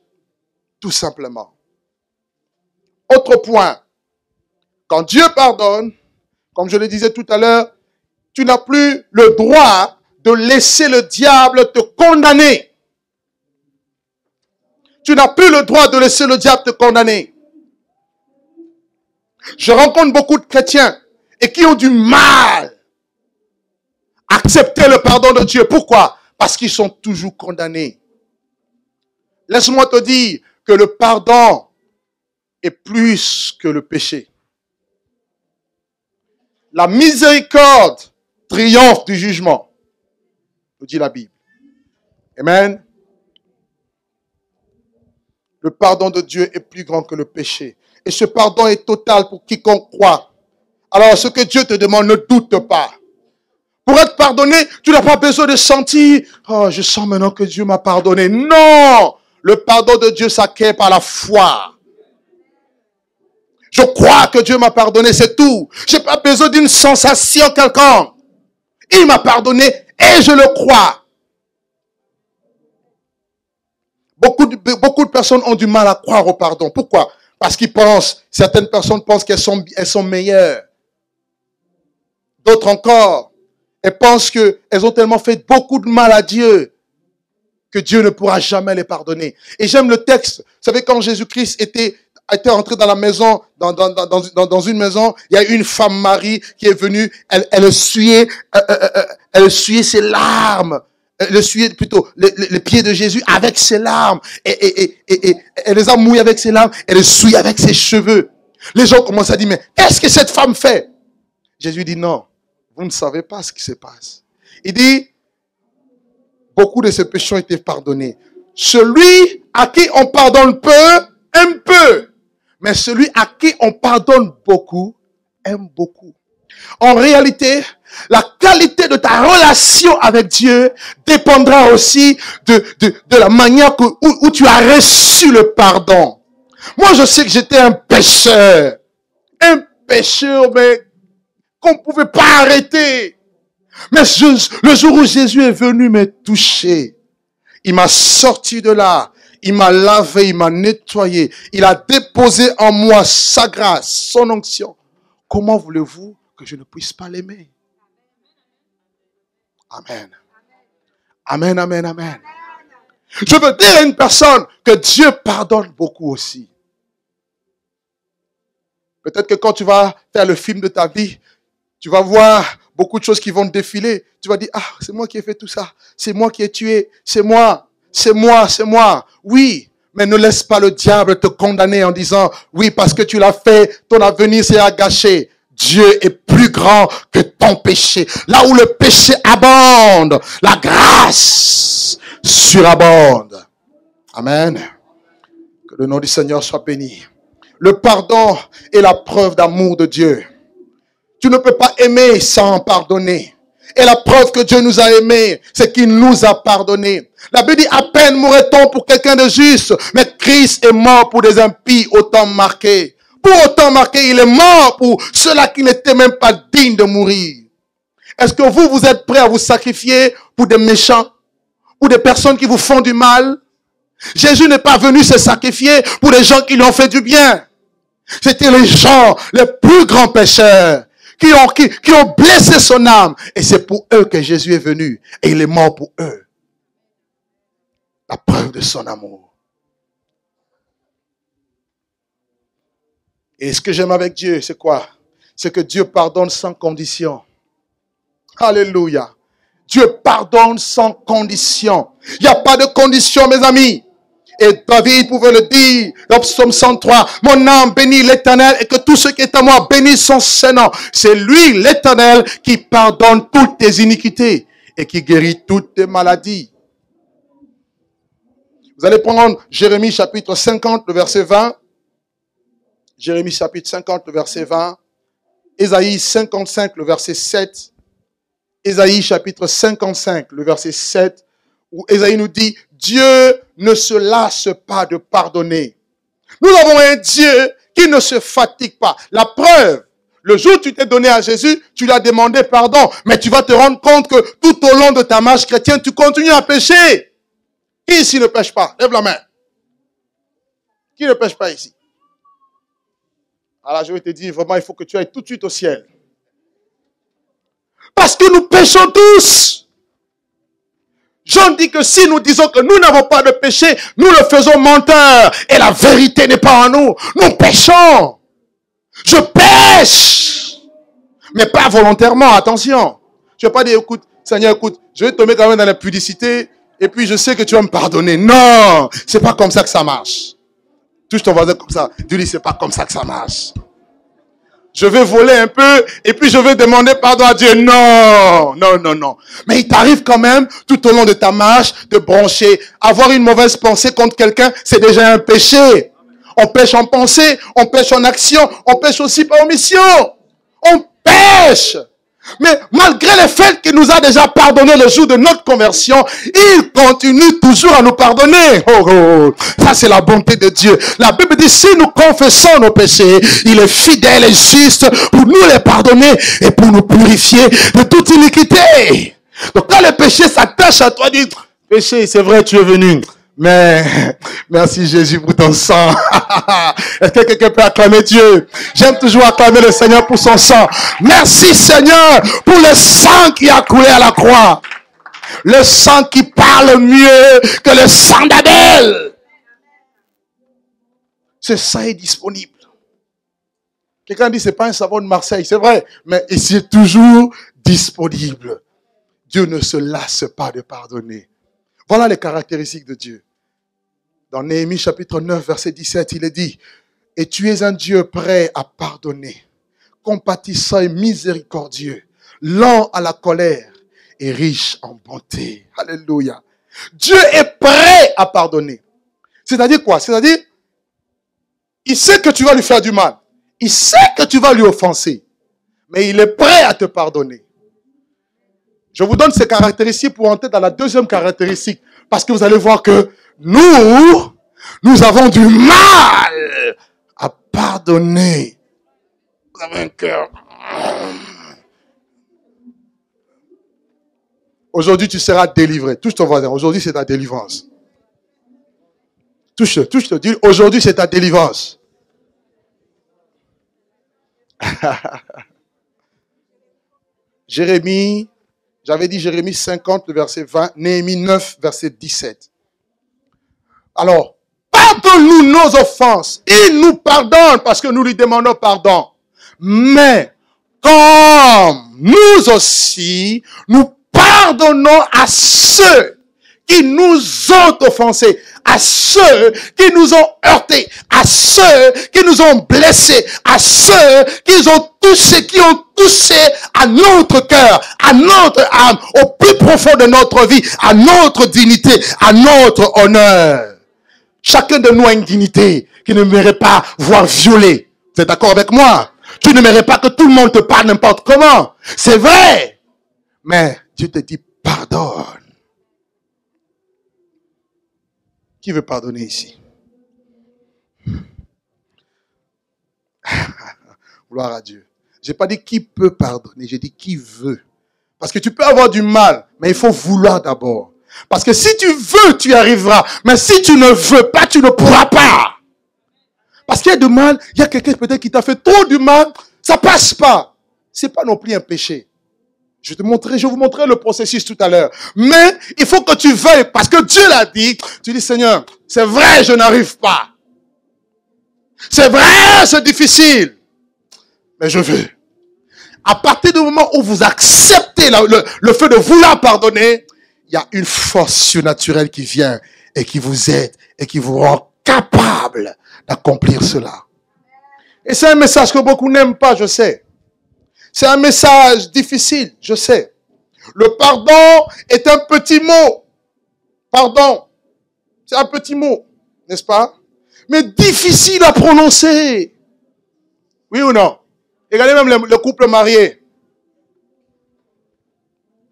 Tout simplement. Autre point, quand Dieu pardonne, comme je le disais tout à l'heure, tu n'as plus le droit de laisser le diable te condamner. Tu n'as plus le droit de laisser le diable te condamner. Je rencontre beaucoup de chrétiens et qui ont du mal à accepter le pardon de Dieu. Pourquoi? Parce qu'ils sont toujours condamnés. Laisse-moi te dire que le pardon est plus que le péché. La miséricorde triomphe du jugement, nous dit la Bible. Amen. Le pardon de Dieu est plus grand que le péché. Et ce pardon est total pour quiconque croit. Alors, ce que Dieu te demande, ne doute pas. Pour être pardonné, tu n'as pas besoin de sentir, oh, je sens maintenant que Dieu m'a pardonné. Non! Le pardon de Dieu s'acquiert par la foi. Je crois que Dieu m'a pardonné, c'est tout. Je n'ai pas besoin d'une sensation quelconque. Il m'a pardonné et je le crois. Beaucoup de personnes ont du mal à croire au pardon. Pourquoi? Parce qu'ils pensent, certaines personnes pensent qu'elles sont meilleures. D'autres encore, elles pensent qu'elles ont tellement fait beaucoup de mal à Dieu que Dieu ne pourra jamais les pardonner. Et j'aime le texte. Vous savez, quand Jésus-Christ était entré dans la maison, dans une maison, il y a une femme Marie qui est venue, elle essuyait ses larmes. Elle essuyait plutôt les pieds de Jésus avec ses larmes. Et elle les a mouillés avec ses larmes. Elle essuyait avec ses cheveux. Les gens commencent à dire, mais qu'est-ce que cette femme fait? Jésus dit, non, vous ne savez pas ce qui se passe. Il dit, beaucoup de ses péchés ont été pardonnés. Celui à qui on pardonne peu, aime peu. Mais celui à qui on pardonne beaucoup, aime beaucoup. En réalité, la qualité de ta relation avec Dieu dépendra aussi de la manière où tu as reçu le pardon. Moi, je sais que j'étais un pécheur, mais qu'on ne pouvait pas arrêter. Mais le jour où Jésus est venu me toucher, il m'a sorti de là. Il m'a lavé, il m'a nettoyé. Il a déposé en moi sa grâce, son onction. Comment voulez-vous que je ne puisse pas l'aimer? Amen. Amen, amen, amen. Je veux dire à une personne que Dieu pardonne beaucoup aussi. Peut-être que quand tu vas faire le film de ta vie, tu vas voir beaucoup de choses qui vont défiler. Tu vas dire, ah, c'est moi qui ai fait tout ça. C'est moi qui ai tué. C'est moi. Oui, mais ne laisse pas le diable te condamner en disant, oui, parce que tu l'as fait, ton avenir s'est gâché. Dieu est plus grand que ton péché. Là où le péché abonde, la grâce surabonde. Amen. Que le nom du Seigneur soit béni. Le pardon est la preuve d'amour de Dieu. Tu ne peux pas aimer sans pardonner. Et la preuve que Dieu nous a aimés, c'est qu'il nous a pardonnés. La Bible dit, à peine mourrait-on pour quelqu'un de juste, mais Christ est mort pour des impies autant marqués. Pour autant marqués, il est mort pour ceux-là qui n'étaient même pas dignes de mourir. Est-ce que vous êtes prêts à vous sacrifier pour des méchants, pour des personnes qui vous font du mal? Jésus n'est pas venu se sacrifier pour les gens qui lui ont fait du bien. C'était les gens, les plus grands pécheurs, qui ont blessé son âme. Et c'est pour eux que Jésus est venu. Et il est mort pour eux. La preuve de son amour. Et ce que j'aime avec Dieu, c'est quoi? C'est que Dieu pardonne sans condition. Alléluia. Dieu pardonne sans condition. Il n'y a pas de condition, mes amis. Et David pouvait le dire dans Psaume 103, mon âme bénit l'Éternel et que tout ce qui est à moi bénisse son Saint-Nom. C'est lui, l'Éternel, qui pardonne toutes tes iniquités et qui guérit toutes tes maladies. Vous allez prendre Jérémie chapitre 50, le verset 20. Jérémie chapitre 50, le verset 20. Ésaïe 55, le verset 7. Ésaïe chapitre 55, le verset 7. Où Ésaïe nous dit, Dieu ne se lasse pas de pardonner. Nous avons un Dieu qui ne se fatigue pas. La preuve, le jour où tu t'es donné à Jésus, tu lui as demandé pardon. Mais tu vas te rendre compte que tout au long de ta marche chrétienne, tu continues à pécher. Qui ici ne pêche pas? Lève la main. Qui ne pêche pas ici? Alors je vais te dire, vraiment, il faut que tu ailles tout de suite au ciel. Parce que nous péchons tous. Jean dit que si nous disons que nous n'avons pas de péché, nous le faisons menteur. Et la vérité n'est pas en nous. Nous péchons. Je pêche. Mais pas volontairement, attention. Je ne vais pas dire, écoute, Seigneur, écoute, je vais tomber quand même dans la pudicité. Et puis je sais que tu vas me pardonner. Non, c'est pas comme ça que ça marche. Touche ton voisin comme ça. Dis-lui, c'est pas comme ça que ça marche. Je vais voler un peu et puis je vais demander pardon à Dieu. Non, non, non, non. Mais il t'arrive quand même, tout au long de ta marche, de broncher. Avoir une mauvaise pensée contre quelqu'un, c'est déjà un péché. On pêche en pensée, on pêche en action, on pêche aussi par omission. On pêche. Mais malgré le fait qu'il nous a déjà pardonné le jour de notre conversion, il continue toujours à nous pardonner. Oh, oh. Ça, c'est la bonté de Dieu. La Bible dit, si nous confessons nos péchés, il est fidèle et juste pour nous les pardonner et pour nous purifier de toute iniquité. Donc quand le péché s'attache à toi, dit, péché, c'est vrai, tu es venu. Mais merci Jésus pour ton sang. Est-ce que quelqu'un peut acclamer Dieu? J'aime toujours acclamer le Seigneur pour son sang. Merci Seigneur pour le sang qui a coulé à la croix. Le sang qui parle mieux que le sang d'Abel. Ce sang est disponible. Quelqu'un dit c'est pas un savon de Marseille, c'est vrai, mais c'est toujours disponible. Dieu ne se lasse pas de pardonner. Voilà les caractéristiques de Dieu. Dans Néhémie chapitre 9, verset 17, il est dit, « Et tu es un Dieu prêt à pardonner, compatissant et miséricordieux, lent à la colère et riche en bonté. » Alléluia. Dieu est prêt à pardonner. C'est-à-dire quoi? C'est-à-dire, il sait que tu vas lui faire du mal. Il sait que tu vas lui offenser. Mais il est prêt à te pardonner. Je vous donne ces caractéristiques pour entrer dans la deuxième caractéristique. Parce que vous allez voir que nous avons du mal à pardonner. Vous avez un cœur. Aujourd'hui, tu seras délivré. Touche ton voisin. Aujourd'hui, c'est ta délivrance. Touche-le. Dis, aujourd'hui, c'est ta délivrance. Jérémie, j'avais dit Jérémie 50, le verset 20, Néhémie 9, verset 17. Alors, pardonne-nous nos offenses. Il nous pardonne parce que nous lui demandons pardon. Mais, comme nous aussi, nous pardonnons à ceux qui nous ont offensés, à ceux qui nous ont heurtés, à ceux qui nous ont blessés, à ceux qui ont touché à notre cœur, à notre âme, au plus profond de notre vie, à notre dignité, à notre honneur. Chacun de nous a une dignité qui ne mérite pas voir violée. Vous êtes d'accord avec moi? Tu ne mérites pas que tout le monde te parle n'importe comment. C'est vrai. Mais Dieu te dit pardonne. Qui veut pardonner ici? Gloire à Dieu. Je n'ai pas dit qui peut pardonner, j'ai dit qui veut. Parce que tu peux avoir du mal, mais il faut vouloir d'abord. Parce que si tu veux, tu y arriveras. Mais si tu ne veux pas, tu ne pourras pas. Parce qu'il y a du mal, il y a quelqu'un peut-être qui t'a fait trop du mal, ça passe pas. C'est pas non plus un péché. Je vais vous montrer le processus tout à l'heure. Mais il faut que tu veuilles, parce que Dieu l'a dit. Tu dis, Seigneur, c'est vrai, je n'arrive pas. C'est vrai, c'est difficile. Mais je veux. À partir du moment où vous acceptez le fait de vouloir pardonner, il y a une force surnaturelle qui vient et qui vous aide et qui vous rend capable d'accomplir cela. Et c'est un message que beaucoup n'aiment pas, je sais. C'est un message difficile, je sais. Le pardon est un petit mot. Pardon, c'est un petit mot, n'est-ce pas? Mais difficile à prononcer. Oui ou non? Regardez même le couple marié.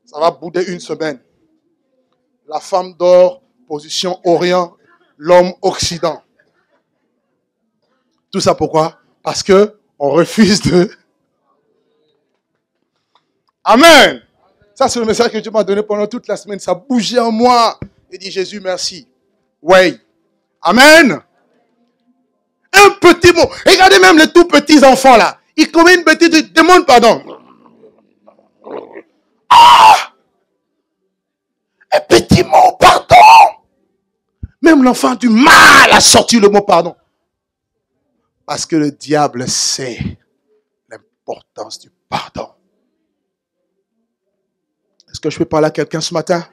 Ça va bouder une semaine. La femme dort, position Orient, l'homme Occident. Tout ça pourquoi? Parce que on refuse de... Amen. Ça, c'est le message que Dieu m'a donné pendant toute la semaine. Ça bougeait en moi. Et dit Jésus, merci. Oui. Amen. Un petit mot. Regardez même les tout petits enfants là. Ils commettent une bêtise, ils demandent pardon. Ah! Un petit mot, pardon. Même l'enfant a du mal à sortir le mot pardon. Parce que le diable sait l'importance du pardon. Est-ce que je peux parler à quelqu'un ce matin?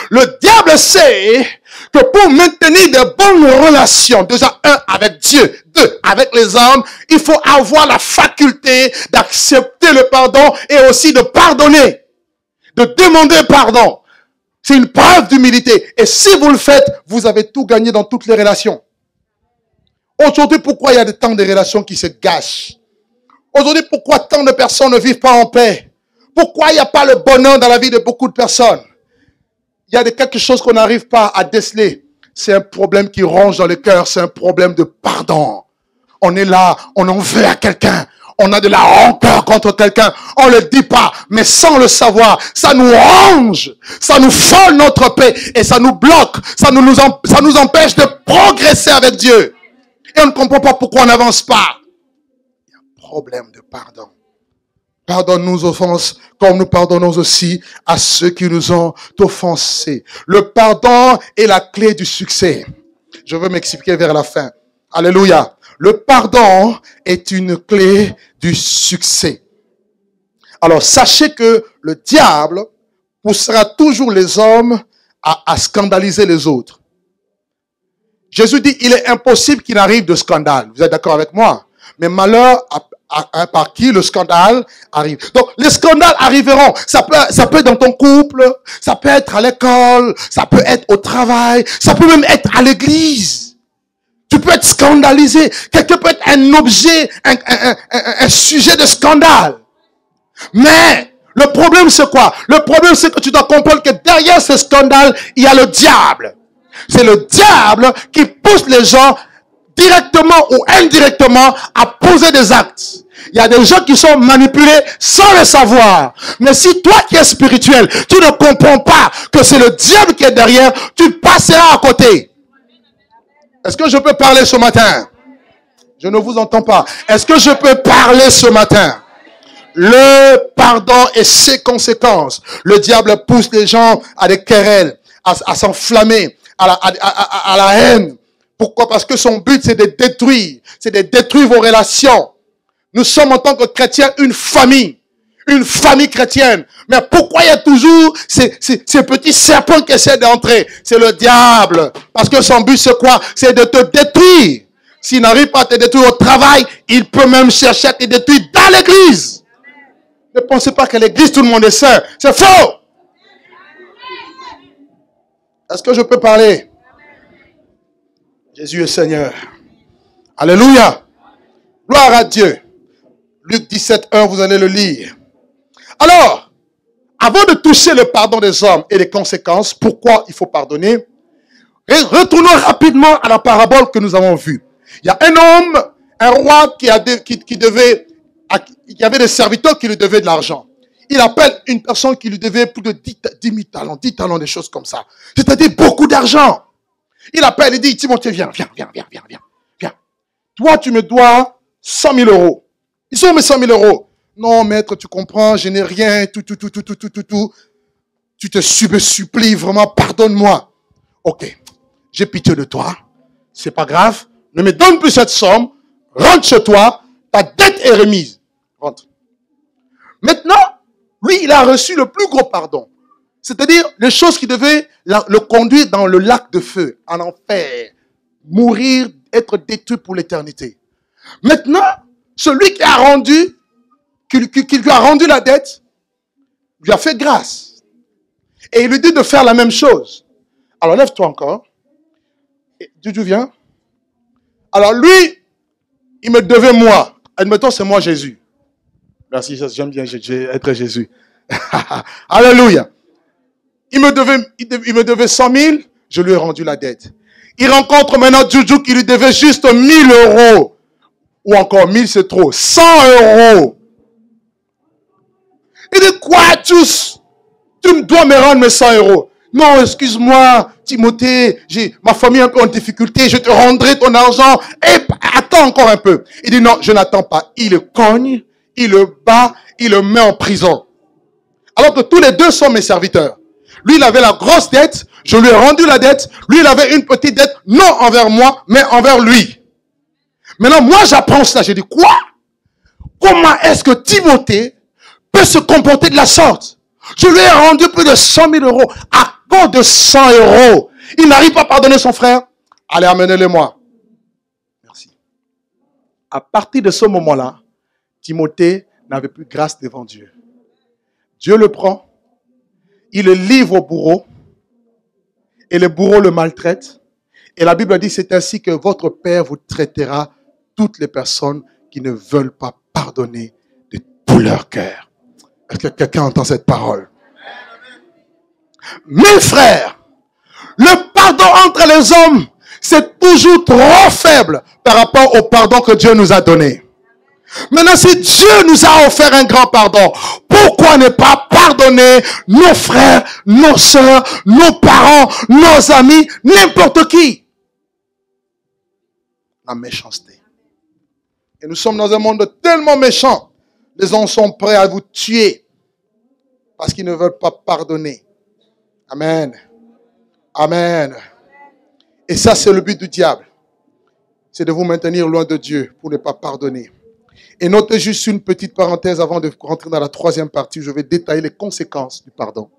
Le diable sait que pour maintenir de bonnes relations, déjà, un, avec Dieu, deux, avec les hommes, il faut avoir la faculté d'accepter le pardon et aussi de pardonner, de demander pardon. C'est une preuve d'humilité. Et si vous le faites, vous avez tout gagné dans toutes les relations. Aujourd'hui, pourquoi il y a tant de relations qui se gâchent? Aujourd'hui, pourquoi tant de personnes ne vivent pas en paix? Pourquoi il n'y a pas le bonheur dans la vie de beaucoup de personnes? Il y a quelque chose qu'on n'arrive pas à déceler. C'est un problème qui ronge dans le cœur. C'est un problème de pardon. On est là, on en veut à quelqu'un. On a de la rancœur contre quelqu'un. On le dit pas, mais sans le savoir. Ça nous ronge. Ça nous vole notre paix. Et ça nous bloque. Ça nous empêche de progresser avec Dieu. Et on ne comprend pas pourquoi on n'avance pas. Il y a un problème de pardon. Pardonne nos offenses comme nous pardonnons aussi à ceux qui nous ont offensés. Le pardon est la clé du succès. Je veux m'expliquer vers la fin. Alléluia. Le pardon est une clé du succès. Alors sachez que le diable poussera toujours les hommes à scandaliser les autres. Jésus dit, il est impossible qu'il arrive de scandale. Vous êtes d'accord avec moi? Mais malheur par qui le scandale arrive. Donc, les scandales arriveront. Ça peut être dans ton couple, ça peut être à l'école, ça peut être au travail, ça peut même être à l'église. Tu peux être scandalisé. Quelqu'un peut être un objet, un sujet de scandale. Mais, le problème c'est quoi? Le problème c'est que tu dois comprendre que derrière ce scandale, il y a le diable. C'est le diable qui pousse les gens directement ou indirectement à poser des actes. Il y a des gens qui sont manipulés sans le savoir. Mais si toi qui es spirituel, tu ne comprends pas que c'est le diable qui est derrière, tu passeras à côté. Est-ce que je peux parler ce matin? Je ne vous entends pas. Est-ce que je peux parler ce matin? Le pardon et ses conséquences. Le diable pousse les gens à des querelles, à s'enflammer, à la haine. Pourquoi? Parce que son but, c'est de détruire. C'est de détruire vos relations. Nous sommes en tant que chrétiens une famille chrétienne. Mais pourquoi il y a toujours ces petits serpents qui essaient d'entrer? C'est le diable. Parce que son but, c'est quoi? C'est de te détruire. S'il n'arrive pas à te détruire au travail, il peut même chercher à te détruire dans l'église. Ne pensez pas que l'église, tout le monde est saint. C'est faux. Est-ce que je peux parler? Jésus est Seigneur. Alléluia. Gloire à Dieu. Luc 17, 1, vous allez le lire. Alors, avant de toucher le pardon des hommes et les conséquences, pourquoi il faut pardonner, retournons rapidement à la parabole que nous avons vue. Il y a un homme, un roi qui avait des serviteurs qui lui devaient de l'argent. Il appelle une personne qui lui devait plus de 10 000 talents, 10 talents, des choses comme ça. C'est-à-dire beaucoup d'argent. Il appelle et dit, Timothée, viens. Toi, tu me dois 100 000 euros. Ils sont mes 100 000 euros. Non, maître, tu comprends, je n'ai rien, tout. Tu te supplie, vraiment, pardonne-moi. Ok, j'ai pitié de toi. C'est pas grave. Ne me donne plus cette somme. Rentre chez toi. Ta dette est remise. Rentre. Maintenant, lui, il a reçu le plus gros pardon. C'est-à-dire les choses qui devaient le conduire dans le lac de feu, en enfer, mourir, être détruit pour l'éternité. Maintenant, celui qui lui a rendu la dette, lui a fait grâce. Et il lui dit de faire la même chose. Alors lève-toi encore. Juju, viens. Alors lui, il me devait moi. Admettons, c'est moi Jésus. Merci, j'aime bien être Jésus. Alléluia. Il me devait 100 000, je lui ai rendu la dette. Il rencontre maintenant Juju qui lui devait juste 1 000 euros. Ou encore 1000, c'est trop. 100 euros. Il dit, quoi, tu me dois me rendre mes 100 euros. Non, excuse-moi, Timothée, ma famille est un peu en difficulté, je te rendrai ton argent. Et attends encore un peu. Il dit, non, je n'attends pas. Il le cogne, il le bat, il le met en prison. Alors que tous les deux sont mes serviteurs. Lui, il avait la grosse dette, je lui ai rendu la dette. Lui, il avait une petite dette, non envers moi, mais envers lui. Maintenant, moi, j'apprends cela. J'ai dit, quoi? Comment est-ce que Timothée peut se comporter de la sorte? Je lui ai rendu plus de 100 000 euros. À cause de 100 euros, Il n'arrive pas à pardonner son frère. Allez, amenez-le-moi. Merci. À partir de ce moment-là, Timothée n'avait plus grâce devant Dieu. Dieu le prend, il le livre au bourreau, et le bourreau le maltraite. Et la Bible dit, c'est ainsi que votre Père vous traitera toutes les personnes qui ne veulent pas pardonner de tout leur cœur. Est-ce que quelqu'un entend cette parole? Mes frères, le pardon entre les hommes, c'est toujours trop faible par rapport au pardon que Dieu nous a donné. Maintenant, si Dieu nous a offert un grand pardon, pourquoi ne pas pardonner nos frères, nos sœurs, nos parents, nos amis, n'importe qui? La méchanceté. Et nous sommes dans un monde tellement méchant. Les gens sont prêts à vous tuer parce qu'ils ne veulent pas pardonner. Amen. Amen. Et ça, c'est le but du diable. C'est de vous maintenir loin de Dieu pour ne pas pardonner. Et notez juste une petite parenthèse avant de rentrer dans la troisième partie. Je vais détailler les conséquences du pardon.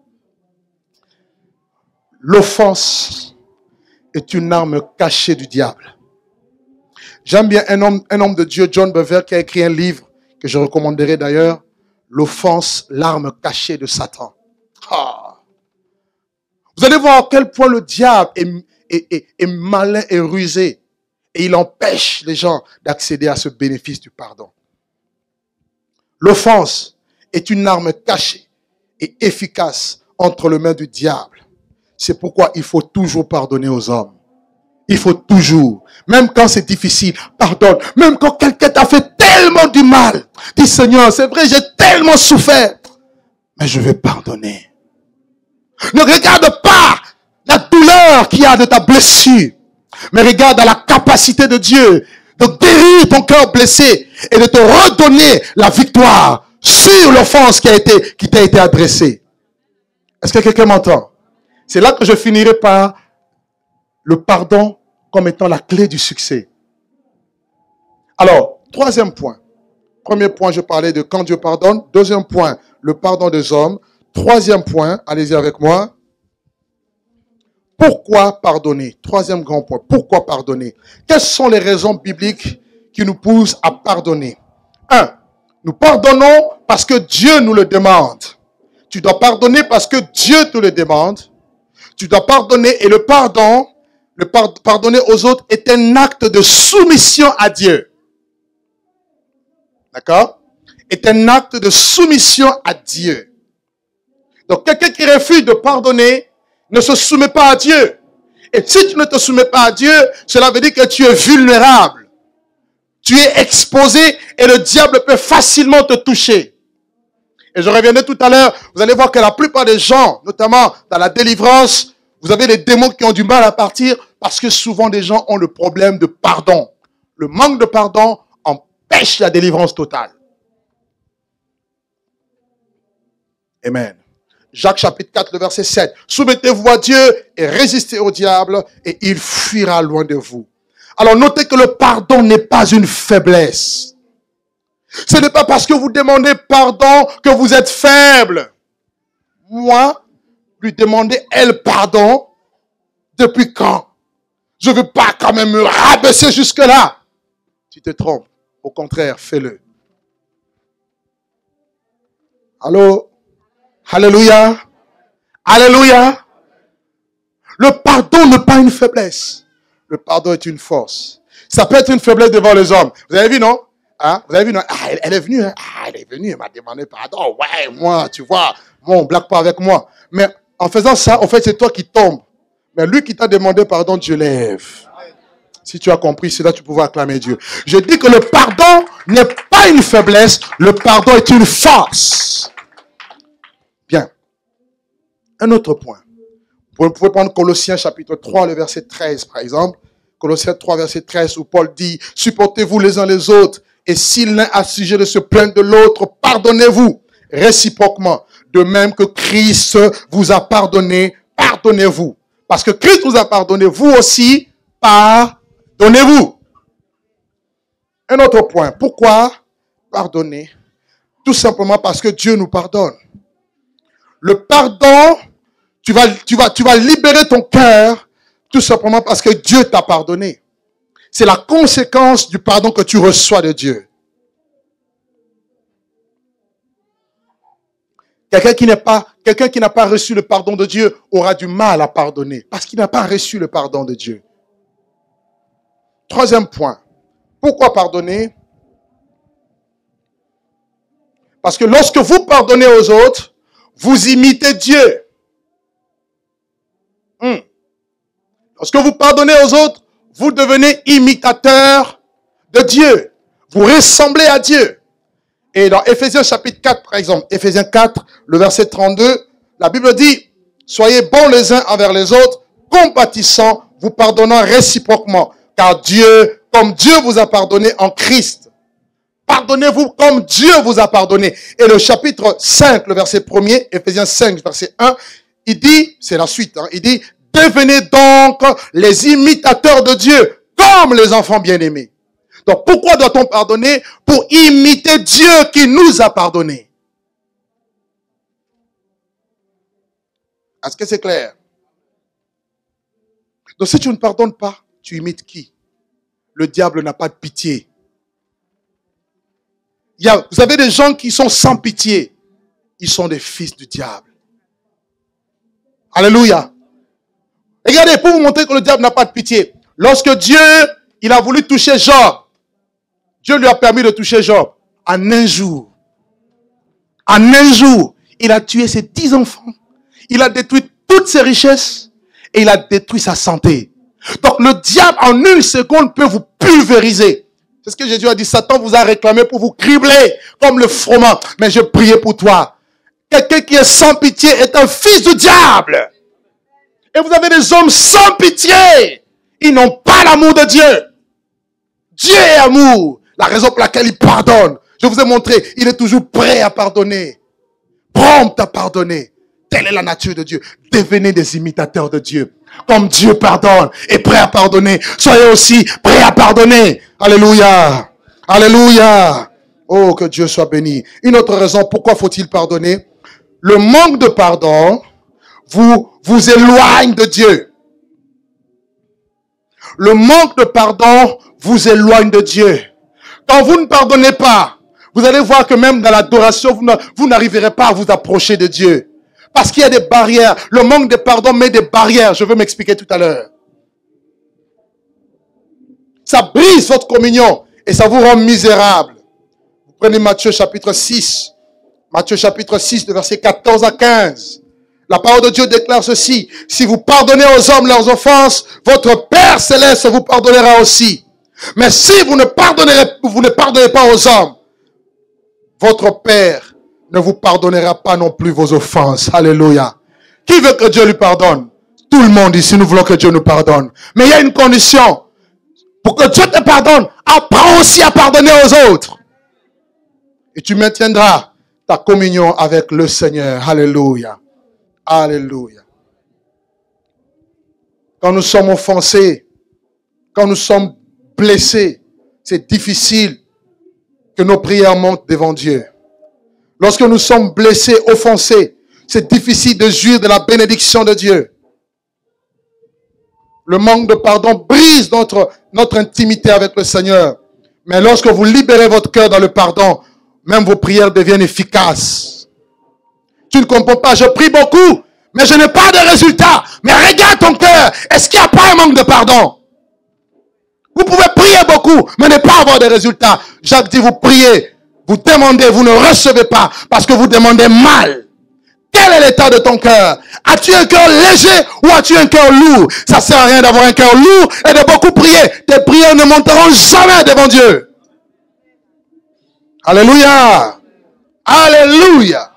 L'offense est une arme cachée du diable. J'aime bien un homme de Dieu, John Bevere, qui a écrit un livre que je recommanderais d'ailleurs, L'offense, l'arme cachée de Satan. Ah. Vous allez voir à quel point le diable est malin et rusé. Et il empêche les gens d'accéder à ce bénéfice du pardon. L'offense est une arme cachée et efficace entre les mains du diable. C'est pourquoi il faut toujours pardonner aux hommes. Il faut toujours, même quand c'est difficile, pardonne. Même quand quelqu'un t'a fait tellement du mal. Dis Seigneur, c'est vrai, j'ai tellement souffert. Mais je vais pardonner. Ne regarde pas la douleur qu'il y a de ta blessure. Mais regarde à la capacité de Dieu de guérir ton cœur blessé et de te redonner la victoire sur l'offense qui t'a été adressée. Est-ce que quelqu'un m'entend? C'est là que je finirai par le pardon comme étant la clé du succès. Alors, troisième point. Premier point, je parlais de quand Dieu pardonne. Deuxième point, le pardon des hommes. Troisième point, allez-y avec moi. Pourquoi pardonner? Troisième grand point. Pourquoi pardonner? Quelles sont les raisons bibliques qui nous poussent à pardonner? 1. Nous pardonnons parce que Dieu nous le demande. Tu dois pardonner parce que Dieu te le demande. Tu dois pardonner et le pardon, pardonner aux autres est un acte de soumission à Dieu. D'accord? Est un acte de soumission à Dieu. Donc quelqu'un qui refuse de pardonner ne se soumet pas à Dieu. Et si tu ne te soumets pas à Dieu, cela veut dire que tu es vulnérable. Tu es exposé et le diable peut facilement te toucher. Et je reviendrai tout à l'heure, vous allez voir que la plupart des gens, notamment dans la délivrance, vous avez des démons qui ont du mal à partir parce que souvent des gens ont le problème de pardon. Le manque de pardon empêche la délivrance totale. Amen. Jacques chapitre 4, le verset 7. Soumettez-vous à Dieu et résistez au diable et il fuira loin de vous. Alors notez que le pardon n'est pas une faiblesse. Ce n'est pas parce que vous demandez pardon que vous êtes faible. Moi, lui demander elle pardon, depuis quand? Je ne veux pas quand même me rabaisser jusque-là. Tu te trompes. Au contraire, fais-le. Allô? Alléluia. Alléluia. Le pardon n'est pas une faiblesse. Le pardon est une force. Ça peut être une faiblesse devant les hommes. Vous avez vu, non? Hein? Vous avez vu, non? Ah, elle est venue, hein? Ah, elle est venue, elle m'a demandé pardon. Ouais, moi, tu vois, moi, on ne blague pas avec moi. Mais en faisant ça, en fait, c'est toi qui tombes. Mais lui qui t'a demandé pardon, Dieu lève. Si tu as compris, c'est là que tu pouvais acclamer Dieu. Je dis que le pardon n'est pas une faiblesse. Le pardon est une force. Bien. Un autre point. Vous pouvez prendre Colossiens chapitre 3, le verset 13, par exemple. Colossiens 3, verset 13, où Paul dit, « Supportez-vous les uns les autres, et si l'un a sujet de se plaindre de l'autre, pardonnez-vous réciproquement. De même que Christ vous a pardonné, pardonnez-vous. » Parce que Christ vous a pardonné, vous aussi, pardonnez-vous. Un autre point. Pourquoi pardonner? Tout simplement parce que Dieu nous pardonne. Le pardon, tu vas libérer ton cœur Tout simplement parce que Dieu t'a pardonné. C'est la conséquence du pardon que tu reçois de Dieu. Quelqu'un qui n'a pas reçu le pardon de Dieu aura du mal à pardonner parce qu'il n'a pas reçu le pardon de Dieu. Troisième point. Pourquoi pardonner? Parce que lorsque vous pardonnez aux autres, vous imitez Dieu. Lorsque vous pardonnez aux autres, vous devenez imitateur de Dieu. Vous ressemblez à Dieu. Et dans Éphésiens chapitre 4, par exemple, Éphésiens 4, le verset 32, la Bible dit, soyez bons les uns envers les autres, compatissants, vous pardonnant réciproquement. Car Dieu, comme Dieu vous a pardonné en Christ, pardonnez-vous comme Dieu vous a pardonné. Et le chapitre 5, le verset 1er, Éphésiens 5, verset 1, il dit, c'est la suite, il dit, devenez donc les imitateurs de Dieu, comme les enfants bien-aimés. Donc, pourquoi doit-on pardonner? Pour imiter Dieu qui nous a pardonné. Est-ce que c'est clair? Donc, si tu ne pardonnes pas, tu imites qui? Le diable n'a pas de pitié. Vous avez des gens qui sont sans pitié. Ils sont des fils du diable. Alléluia. Regardez, pour vous montrer que le diable n'a pas de pitié. Lorsque Dieu, il a voulu toucher Job, Dieu lui a permis de toucher Job. En un jour. En un jour, il a tué ses 10 enfants. Il a détruit toutes ses richesses. Et il a détruit sa santé. Donc le diable, en une seconde, peut vous pulvériser. C'est ce que Jésus a dit. Satan vous a réclamé pour vous cribler comme le froment. Mais je priais pour toi. Quelqu'un qui est sans pitié est un fils du diable. Et vous avez des hommes sans pitié. Ils n'ont pas l'amour de Dieu. Dieu est amour. La raison pour laquelle il pardonne. Je vous ai montré, il est toujours prêt à pardonner. Prompt à pardonner. Telle est la nature de Dieu. Devenez des imitateurs de Dieu. Comme Dieu pardonne et prêt à pardonner. Soyez aussi prêts à pardonner. Alléluia. Alléluia. Oh, que Dieu soit béni. Une autre raison, pourquoi faut-il pardonner? Le manque de pardon vous éloigne de Dieu. Le manque de pardon vous éloigne de Dieu. Quand vous ne pardonnez pas, vous allez voir que même dans l'adoration, vous n'arriverez pas à vous approcher de Dieu. Parce qu'il y a des barrières. Le manque de pardon met des barrières. Je vais m'expliquer tout à l'heure. Ça brise votre communion et ça vous rend misérable. Vous prenez Matthieu chapitre 6. Matthieu chapitre 6, de versets 14 à 15. La parole de Dieu déclare ceci. Si vous pardonnez aux hommes leurs offenses, votre Père céleste vous pardonnera aussi. Mais si vous ne pardonnez pas aux hommes, votre Père ne vous pardonnera pas non plus vos offenses. Alléluia. Qui veut que Dieu lui pardonne? Tout le monde ici, nous voulons que Dieu nous pardonne. Mais il y a une condition. Pour que Dieu te pardonne, apprends aussi à pardonner aux autres. Et tu maintiendras ta communion avec le Seigneur. Alléluia. Alléluia. Quand nous sommes offensés, quand nous sommes blessés, c'est difficile que nos prières montent devant Dieu. Lorsque nous sommes blessés, offensés, c'est difficile de jouir de la bénédiction de Dieu. Le manque de pardon brise notre intimité avec le Seigneur. Mais lorsque vous libérez votre cœur dans le pardon, même vos prières deviennent efficaces. Tu ne comprends pas, je prie beaucoup, mais je n'ai pas de résultat. Mais regarde ton cœur, est-ce qu'il n'y a pas un manque de pardon? Vous pouvez prier beaucoup, mais ne pas avoir de résultats. Jacques dit, vous priez, vous demandez, vous ne recevez pas, parce que vous demandez mal. Quel est l'état de ton cœur? As-tu un cœur léger ou as-tu un cœur lourd? Ça ne sert à rien d'avoir un cœur lourd et de beaucoup prier. Tes prières ne monteront jamais devant Dieu. Alléluia. Alléluia.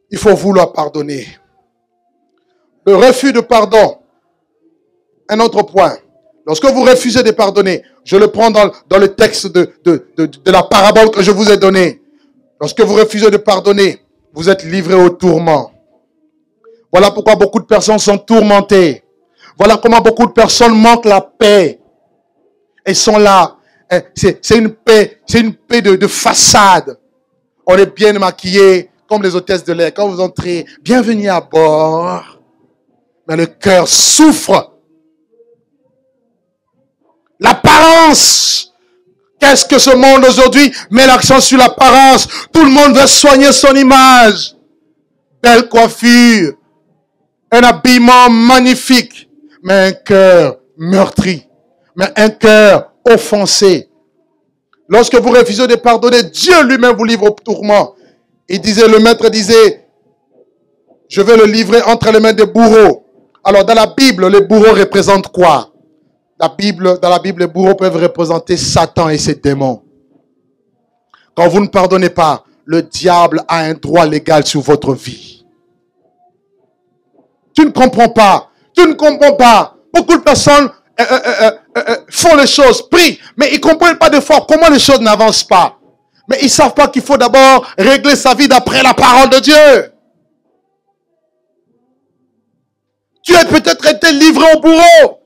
Il faut vouloir pardonner. Le refus de pardon. Un autre point. Lorsque vous refusez de pardonner, je le prends dans le texte de la parabole que je vous ai donnée. Lorsque vous refusez de pardonner, vous êtes livré au tourment. Voilà pourquoi beaucoup de personnes sont tourmentées. Voilà comment beaucoup de personnes manquent la paix. Elles sont là. C'est une paix de façade. On est bien maquillé. comme les hôtesses de l'air. Quand vous entrez, bienvenue à bord. Mais le cœur souffre. L'apparence. Qu'est-ce que ce monde aujourd'hui met l'accent sur l'apparence? Tout le monde veut soigner son image. Belle coiffure. Un habillement magnifique. Mais un cœur meurtri. Mais un cœur offensé. Lorsque vous refusez de pardonner, Dieu lui-même vous livre au tourment. Le maître disait, je vais le livrer entre les mains des bourreaux. Alors dans la Bible, les bourreaux représentent quoi? Dans la Bible, les bourreaux peuvent représenter Satan et ses démons. Quand vous ne pardonnez pas, le diable a un droit légal sur votre vie. Tu ne comprends pas. Tu ne comprends pas. Beaucoup de personnes font les choses, prient, mais ils ne comprennent pas des fois comment les choses n'avancent pas. Mais ils ne savent pas qu'il faut d'abord régler sa vie d'après la parole de Dieu. Tu as peut-être été livré au bourreau.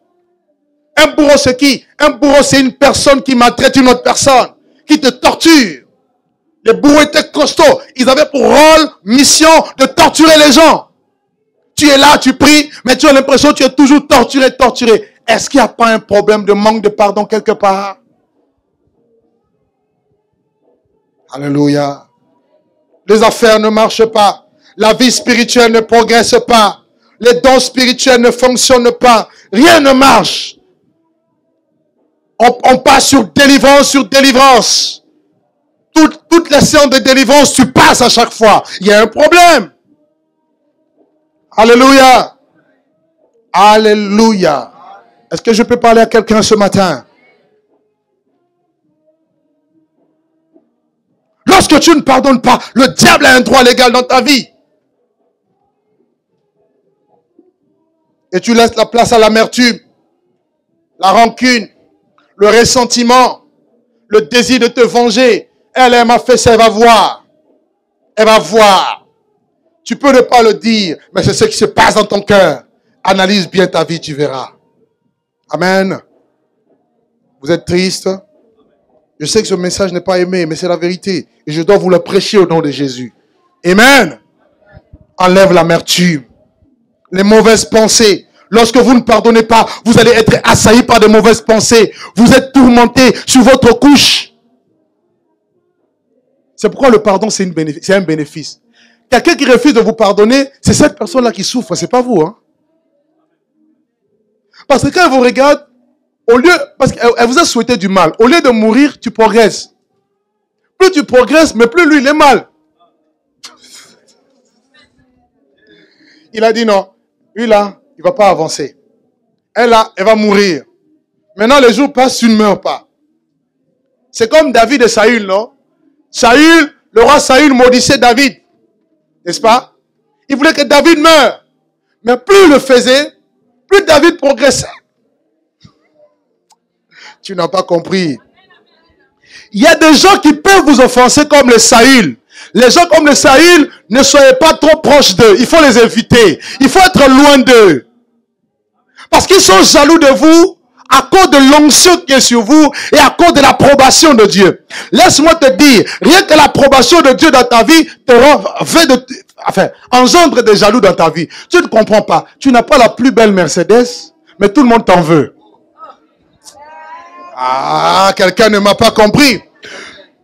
Un bourreau, c'est qui? Un bourreau, c'est une personne qui maltraite une autre personne, qui te torture. Les bourreaux étaient costauds. Ils avaient pour rôle, mission de torturer les gens. Tu es là, tu pries, mais tu as l'impression que tu es toujours torturé. Est-ce qu'il n'y a pas un problème de manque de pardon quelque part? Alléluia. Les affaires ne marchent pas. La vie spirituelle ne progresse pas. Les dons spirituels ne fonctionnent pas. Rien ne marche. On passe sur délivrance. Toutes les séances de délivrance, tu passes à chaque fois. Il y a un problème. Alléluia. Alléluia. Est-ce que je peux parler à quelqu'un ce matin? Lorsque tu ne pardonnes pas, le diable a un droit légal dans ta vie. Et tu laisses la place à l'amertume, la rancune, le ressentiment, le désir de te venger. Elle m'a fait ça, elle va voir. Elle va voir. Tu peux ne pas le dire, mais c'est ce qui se passe dans ton cœur. Analyse bien ta vie, tu verras. Amen. Vous êtes triste? Je sais que ce message n'est pas aimé, mais c'est la vérité. Et je dois vous le prêcher au nom de Jésus. Amen. Enlève l'amertume, les mauvaises pensées. Lorsque vous ne pardonnez pas, vous allez être assailli par de mauvaises pensées. Vous êtes tourmenté sur votre couche. C'est pourquoi le pardon, c'est un bénéfice. Quelqu'un qui refuse de vous pardonner, c'est cette personne-là qui souffre, c'est pas vous. Hein? Parce que quand elle vous regarde, parce qu'elle vous a souhaité du mal, au lieu de mourir, tu progresses. Plus tu progresses, mais plus lui, il est mal. Il a dit non. Lui là, il ne va pas avancer. Elle là, elle va mourir. Maintenant, les jours passent, tu ne meurs pas. C'est comme David et Saül, non? Saül, le roi Saül maudissait David. N'est-ce pas? Il voulait que David meure. Mais plus il le faisait, plus David progressait. Tu n'as pas compris. Il y a des gens qui peuvent vous offenser comme les Saül. Les gens comme les Saül, ne soyez pas trop proches d'eux. Il faut les éviter. Il faut être loin d'eux. Parce qu'ils sont jaloux de vous à cause de l'onction qui est sur vous et à cause de l'approbation de Dieu. Laisse-moi te dire, rien que l'approbation de Dieu dans ta vie engendre des jaloux dans ta vie. Tu ne comprends pas. Tu n'as pas la plus belle Mercedes, mais tout le monde t'en veut. Ah, quelqu'un ne m'a pas compris.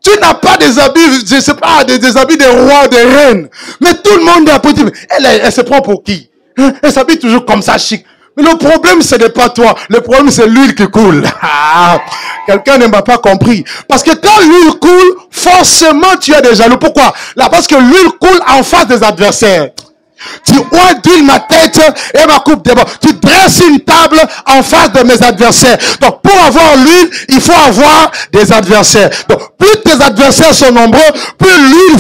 Tu n'as pas des habits, je sais pas, des habits des rois, des reines. Mais tout le monde est applaudi. Elle se prend pour qui? Elle s'habille toujours comme ça, chic. Mais le problème, ce n'est pas toi. Le problème, c'est l'huile qui coule. Ah, quelqu'un ne m'a pas compris. Parce que quand l'huile coule, forcément, tu as des jaloux. Pourquoi? Là, parce que l'huile coule en face des adversaires. Tu oins d'huile ma tête et ma coupe déborde. Tu dresses une table en face de mes adversaires. Donc, pour avoir l'huile, il faut avoir des adversaires. Donc, plus tes adversaires sont nombreux, plus l'huile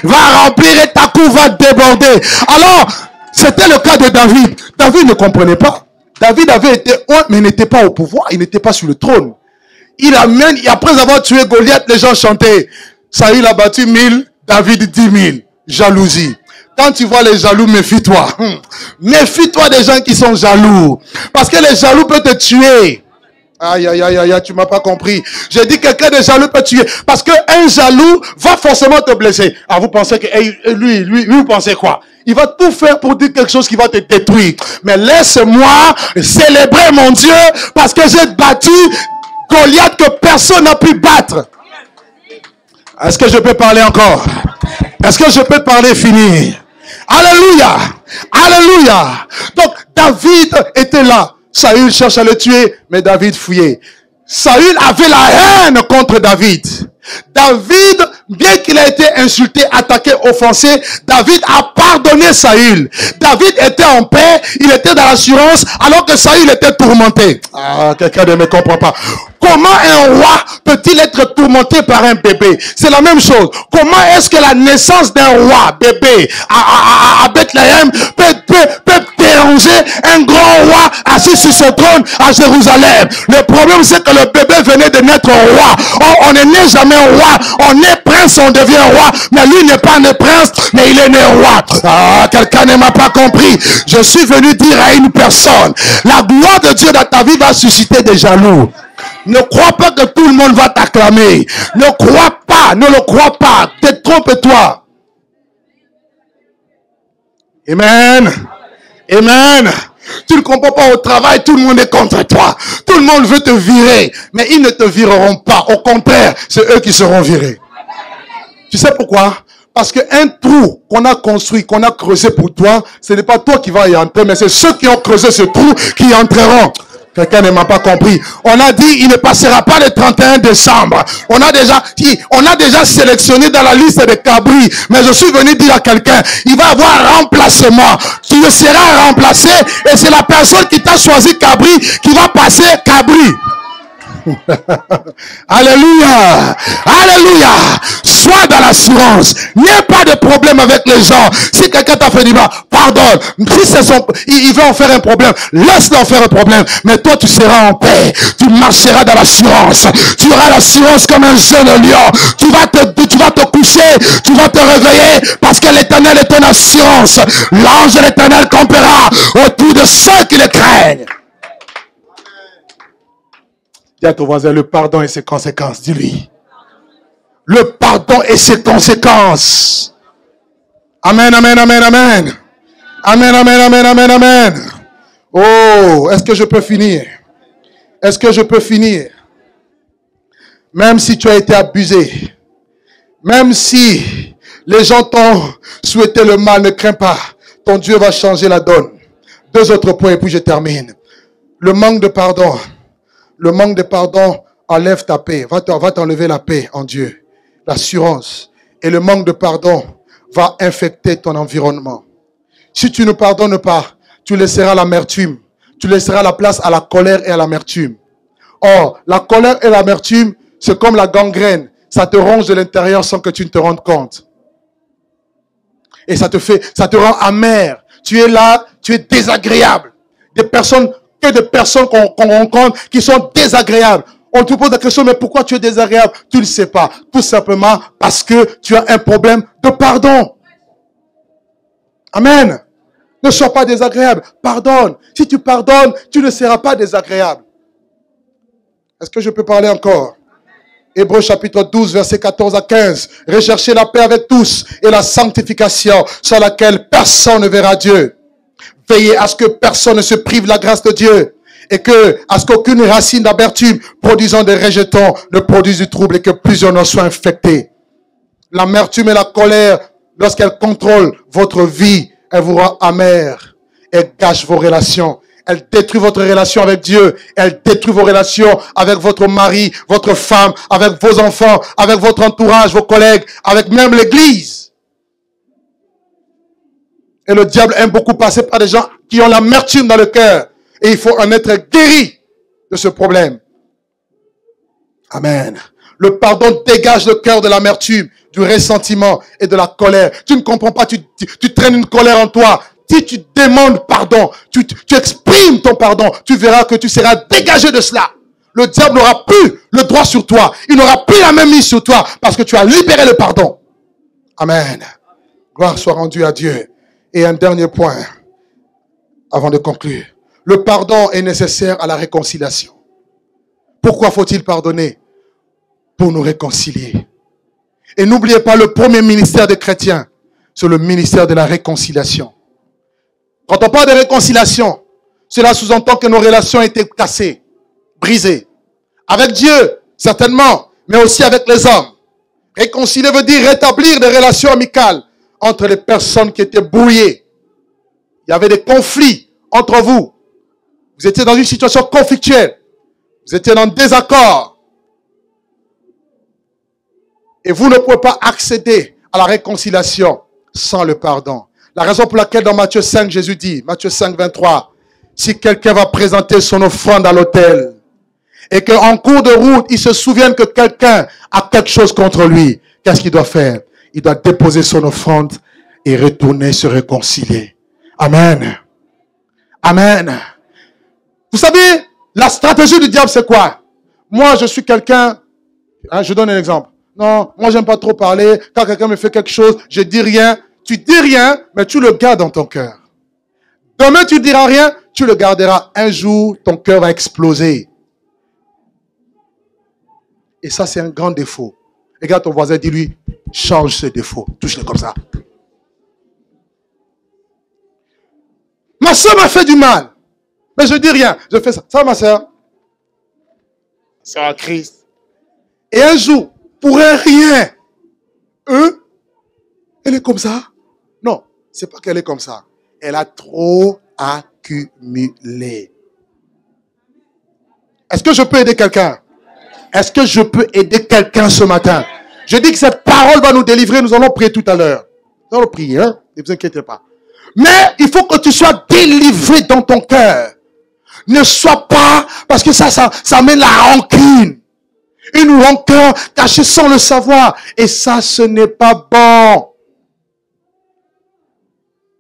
va remplir et ta coupe va déborder. Alors, c'était le cas de David. David ne comprenait pas. David avait été oint, mais il n'était pas au pouvoir. Il n'était pas sur le trône. Après avoir tué Goliath, les gens chantaient. Saül a battu 1000, David 10 000. Jalousie. Quand tu vois les jaloux, méfie-toi. Méfie-toi des gens qui sont jaloux. Parce que les jaloux peuvent te tuer. Aïe, aïe, aïe, aïe, tu m'as pas compris. J'ai dit quelqu'un de jaloux peut tuer. Parce qu'un jaloux va forcément te blesser. Ah, vous pensez que lui, vous pensez quoi? Il va tout faire pour dire quelque chose qui va te détruire. Mais laisse-moi célébrer mon Dieu parce que j'ai battu Goliath que personne n'a pu battre. Est-ce que je peux parler encore? Est-ce que je peux parler finir? Alléluia! Alléluia! Donc, David était là. Saül cherche à le tuer, mais David fuyait. Saül avait la haine contre David. David, bien qu'il ait été insulté, attaqué, offensé, David a pardonné Saül. David était en paix, il était dans l'assurance, alors que Saül était tourmenté. Ah, quelqu'un ne me comprend pas. Comment un roi peut-il être tourmenté par un bébé? C'est la même chose. Comment est-ce que la naissance d'un roi, bébé, à Bethléem peut déranger un grand roi assis sur son trône à Jérusalem? Le problème, c'est que le bébé venait de naître roi. On ne naît jamais roi. On est prince, on devient roi. Mais lui n'est pas né prince, mais il est né roi. Ah, quelqu'un ne m'a pas compris. Je suis venu dire à une personne, la gloire de Dieu dans ta vie va susciter des jaloux. Ne crois pas que tout le monde va t'acclamer. Ne crois pas, ne le crois pas. Détrompe-toi. Amen. Amen. Tu ne comprends pas au travail, tout le monde est contre toi. Tout le monde veut te virer. Mais ils ne te vireront pas. Au contraire, c'est eux qui seront virés. Tu sais pourquoi? Parce qu'un trou qu'on a construit, qu'on a creusé pour toi, ce n'est pas toi qui vas y entrer, mais c'est ceux qui ont creusé ce trou qui y entreront. Quelqu'un ne m'a pas compris. On a dit, il ne passera pas le 31 décembre. On a déjà sélectionné dans la liste des cabris. Mais je suis venu dire à quelqu'un, il va avoir remplacement. Tu seras remplacé et c'est la personne qui t'a choisi cabri qui va passer cabri. Alléluia. Alléluia. Sois dans l'assurance. N'aie pas de problème avec les gens. Si quelqu'un t'a fait du mal, pardonne. Si il veut en faire un problème, laisse-le en faire un problème. Mais toi, tu seras en paix. Tu marcheras dans l'assurance. Tu auras l'assurance comme un jeune lion. Tu vas te coucher. Tu vas te réveiller parce que l'Éternel est ton assurance. L'ange de l'Éternel campera autour de ceux qui le craignent. Dis à ton voisin, le pardon et ses conséquences. Dis-lui. Le pardon et ses conséquences. Amen, amen, amen, amen. Amen, amen, amen, amen, amen. Oh, est-ce que je peux finir? Est-ce que je peux finir? Même si tu as été abusé, même si les gens t'ont souhaité le mal, ne crains pas. Ton Dieu va changer la donne. 2 autres points et puis je termine. Le manque de pardon. Le manque de pardon enlève ta paix, va t'enlever la paix en Dieu, l'assurance. Et le manque de pardon va infecter ton environnement. Si tu ne pardonnes pas, tu laisseras l'amertume. Tu laisseras la place à la colère et à l'amertume. Or, la colère et l'amertume, c'est comme la gangrène. Ça te ronge de l'intérieur sans que tu ne te rendes compte. Et ça te rend amer. Tu es là, tu es désagréable. Des personnes qu'on rencontre qui sont désagréables. On te pose la question, mais pourquoi tu es désagréable? Tu ne sais pas. Tout simplement parce que tu as un problème de pardon. Amen. Ne sois pas désagréable. Pardonne. Si tu pardonnes, tu ne seras pas désagréable. Est-ce que je peux parler encore? Hébreux chapitre 12, versets 14 à 15. Recherchez la paix avec tous et la sanctification sans laquelle personne ne verra Dieu. Veillez à ce que personne ne se prive de la grâce de Dieu et à ce qu'aucune racine d'amertume produisant des rejetons ne produise du trouble et que plusieurs n'en soient infectés. L'amertume et la colère, lorsqu'elles contrôlent votre vie, elles vous rendent amère. Elles gâchent vos relations. Elles détruisent votre relation avec Dieu. Elles détruisent vos relations avec votre mari, votre femme, avec vos enfants, avec votre entourage, vos collègues, avec même l'église. Et le diable aime beaucoup passer par des gens qui ont l'amertume dans le cœur. Et il faut en être guéri de ce problème. Amen. Le pardon dégage le cœur de l'amertume, du ressentiment et de la colère. Tu ne comprends pas, tu traînes une colère en toi. Si tu demandes pardon, tu exprimes ton pardon, tu verras que tu seras dégagé de cela. Le diable n'aura plus le droit sur toi. Il n'aura plus la même mise sur toi parce que tu as libéré le pardon. Amen. Gloire soit rendue à Dieu. Et un dernier point, avant de conclure. Le pardon est nécessaire à la réconciliation. Pourquoi faut-il pardonner? Pour nous réconcilier. Et n'oubliez pas, le premier ministère des chrétiens, c'est le ministère de la réconciliation. Quand on parle de réconciliation, cela sous-entend que nos relations étaient cassées, brisées. Avec Dieu, certainement, mais aussi avec les hommes. Réconcilier veut dire rétablir des relations amicales entre les personnes qui étaient brouillées. Il y avait des conflits entre vous. Vous étiez dans une situation conflictuelle. Vous étiez dans désaccord. Et vous ne pouvez pas accéder à la réconciliation sans le pardon. La raison pour laquelle dans Matthieu 5, Jésus dit, Matthieu 5, 23, si quelqu'un va présenter son offrande à l'autel et qu'en cours de route, il se souvienne que quelqu'un a quelque chose contre lui, qu'est-ce qu'il doit faire? Il doit déposer son offrande et retourner se réconcilier. Amen. Amen. Vous savez, la stratégie du diable, c'est quoi? Moi, je suis quelqu'un, je donne un exemple. Non, moi, j'aime pas trop parler. Quand quelqu'un me fait quelque chose, je dis rien. Tu dis rien, mais tu le gardes dans ton cœur. Demain, tu diras rien, tu le garderas. Un jour, ton cœur va exploser. Et ça, c'est un grand défaut. Regarde ton voisin, dis-lui, change ce défaut. Touche-le comme ça. Ma soeur m'a fait du mal. Mais je dis rien. Je fais ça. Ça va, ma soeur? Sœur à Christ. Et un jour, pour un rien, elle est comme ça. Non, c'est pas qu'elle est comme ça. Elle a trop accumulé. Est-ce que je peux aider quelqu'un? Est-ce que je peux aider quelqu'un ce matin? Je dis que cette parole va nous délivrer. Nous allons prier tout à l'heure. Nous allons prier, hein? Ne vous inquiétez pas. Mais il faut que tu sois délivré dans ton cœur. Ne sois pas, parce que ça amène la rancune. Une rancœur cachée sans le savoir. Et ça, ce n'est pas bon.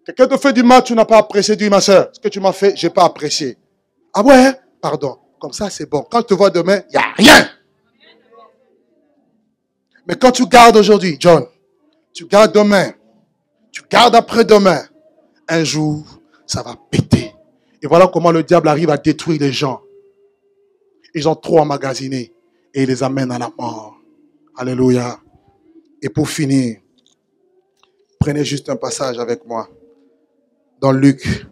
Quelqu'un te fait du mal, tu n'as pas apprécié. Dis, ma soeur, ce que tu m'as fait, je n'ai pas apprécié. Ah ouais? Pardon. Comme ça, c'est bon. Quand je te vois demain, il n'y a rien. Mais quand tu gardes aujourd'hui, John, tu gardes demain, tu gardes après-demain, un jour, ça va péter. Et voilà comment le diable arrive à détruire les gens. Ils ont trop emmagasiné et il les amène à la mort. Alléluia. Et pour finir, prenez juste un passage avec moi. Dans Luc,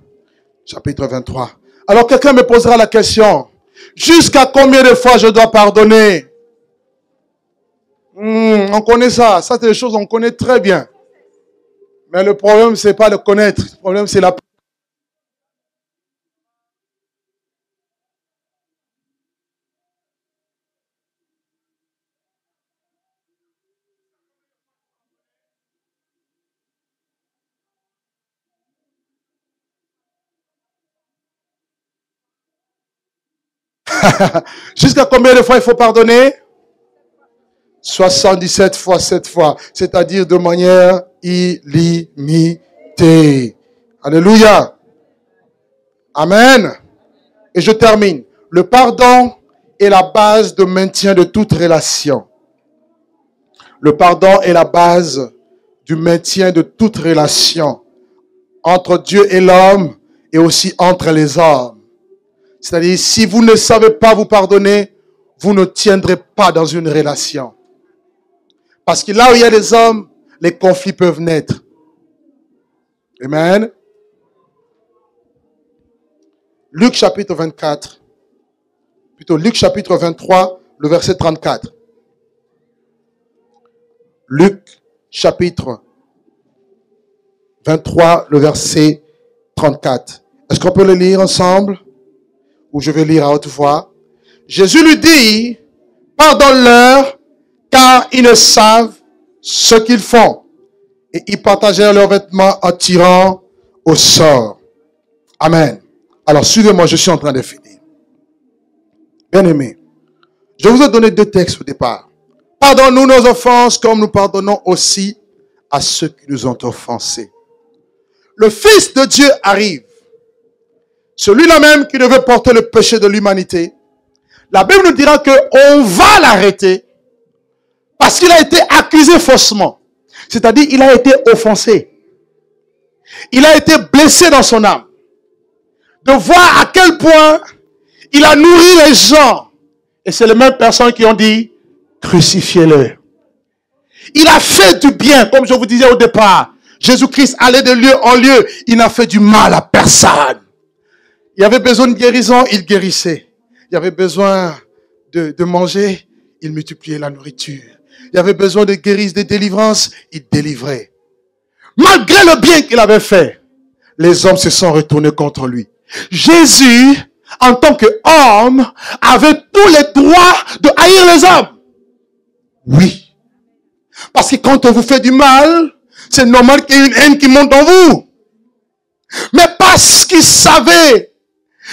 chapitre 23. Alors quelqu'un me posera la question. Jusqu'à combien de fois je dois pardonner? On connaît ça. Ça, c'est des choses qu'on connaît très bien. Mais le problème, c'est pas le connaître. Le problème, c'est la... Jusqu'à combien de fois il faut pardonner? 77 fois 7 fois. C'est-à-dire de manière illimitée. Alléluia. Amen. Et je termine. Le pardon est la base de maintien de toute relation. Le pardon est la base du maintien de toute relation entre Dieu et l'homme et aussi entre les hommes. C'est-à-dire, si vous ne savez pas vous pardonner, vous ne tiendrez pas dans une relation. Parce que là où il y a des hommes, les conflits peuvent naître. Amen. Luc chapitre 24. Plutôt Luc chapitre 23, le verset 34. Luc chapitre 23, le verset 34. Est-ce qu'on peut le lire ensemble? Ou je vais lire à haute voix. Jésus lui dit, pardonne-leur, car ils ne savent ce qu'ils font. Et ils partagèrent leurs vêtements en tirant au sort. Amen. Alors, suivez-moi, je suis en train de finir. Bien-aimés, je vous ai donné 2 textes au départ. Pardonne-nous nos offenses comme nous pardonnons aussi à ceux qui nous ont offensés. Le Fils de Dieu arrive. Celui-là même qui devait porter le péché de l'humanité. La Bible nous dira qu'on va l'arrêter parce qu'il a été accusé faussement. C'est-à-dire il a été offensé. Il a été blessé dans son âme. De voir à quel point il a nourri les gens Et c'est les mêmes personnes qui ont dit, crucifiez-le. Il a fait du bien, comme je vous disais au départ. Jésus-Christ allait de lieu en lieu. Il n'a fait du mal à personne. Il y avait besoin de guérison, il guérissait. Il y avait besoin de manger, il multipliait la nourriture. Il y avait besoin de guérison, de délivrance, il délivrait. Malgré le bien qu'il avait fait, les hommes se sont retournés contre lui. Jésus, en tant qu'homme, avait tous les droits de haïr les hommes. Oui. Parce que quand on vous fait du mal, c'est normal qu'il y ait une haine qui monte en vous. Mais parce qu'il savait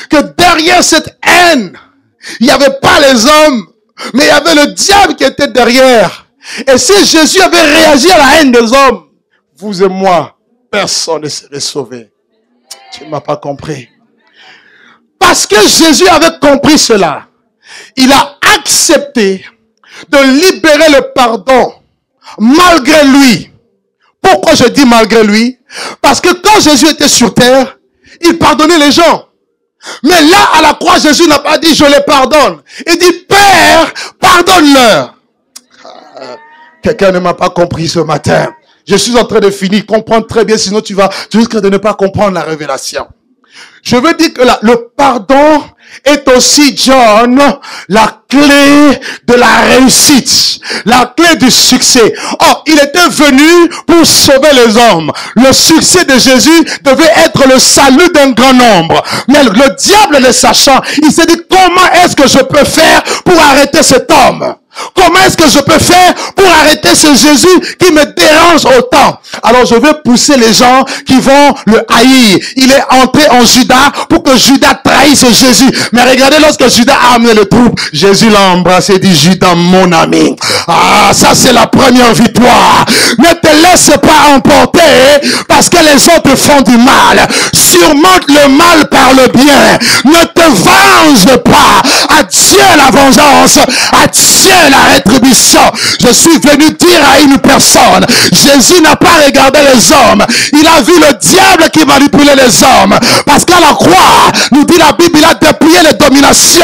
que derrière cette haine, il n'y avait pas les hommes, mais il y avait le diable qui était derrière. Et si Jésus avait réagi à la haine des hommes, vous et moi, personne ne serait sauvé. Tu ne m'as pas compris. Parce que Jésus avait compris cela, il a accepté de libérer le pardon malgré lui. Pourquoi je dis malgré lui? Parce que quand Jésus était sur terre, il pardonnait les gens. Mais là, à la croix, Jésus n'a pas dit je les pardonne. Il dit Père, pardonne-leur. Quelqu'un ne m'a pas compris ce matin. Je suis en train de finir, comprendre très bien, sinon tu risques de ne pas comprendre la révélation. Je veux dire que le pardon est aussi, John, la clé de la réussite, la clé du succès. Or, il était venu pour sauver les hommes. Le succès de Jésus devait être le salut d'un grand nombre. Mais le diable, le sachant, il s'est dit, comment est-ce que je peux faire pour arrêter cet homme? Comment est-ce que je peux faire pour arrêter ce Jésus qui me dérange autant? Alors je vais pousser les gens qui vont le haïr. Il est entré en Judas pour que Judas trahisse Jésus. Mais regardez, lorsque Judas a amené le troupe, Jésus l'a embrassé et dit, Judas, mon ami. Ah, ça c'est la première victoire. Ne te laisse pas emporter parce que les autres font du mal. Surmonte le mal par le bien. Ne te venge pas. À Dieu la vengeance. À Dieu la rétribution. Je suis venu dire à une personne, Jésus n'a pas regardé les hommes. Il a vu le diable qui manipulait les hommes. Parce qu'à la croix, nous dit la Bible, il a dépouillé les dominations.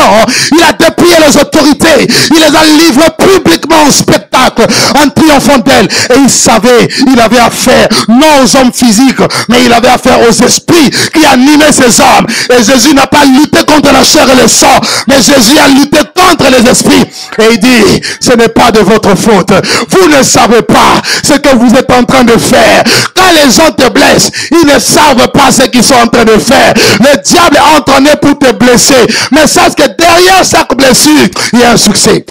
Il a dépouillé les autorités. Il les a livrées publiquement au spectacle en triomphant d'elles. Et il savait, il avait affaire non aux hommes physiques, mais il avait affaire aux esprits qui animaient ces hommes. Et Jésus n'a pas lutté contre la chair et le sang, mais Jésus a lutté contre les esprits. Et il dit, ce n'est pas de votre faute. Vous ne savez pas ce que vous êtes en train de faire. Quand les gens te blessent, ils ne savent pas ce qu'ils sont en train de faire. Le diable est entraîné pour te blesser. Mais sache que derrière chaque blessure, il y a un succès.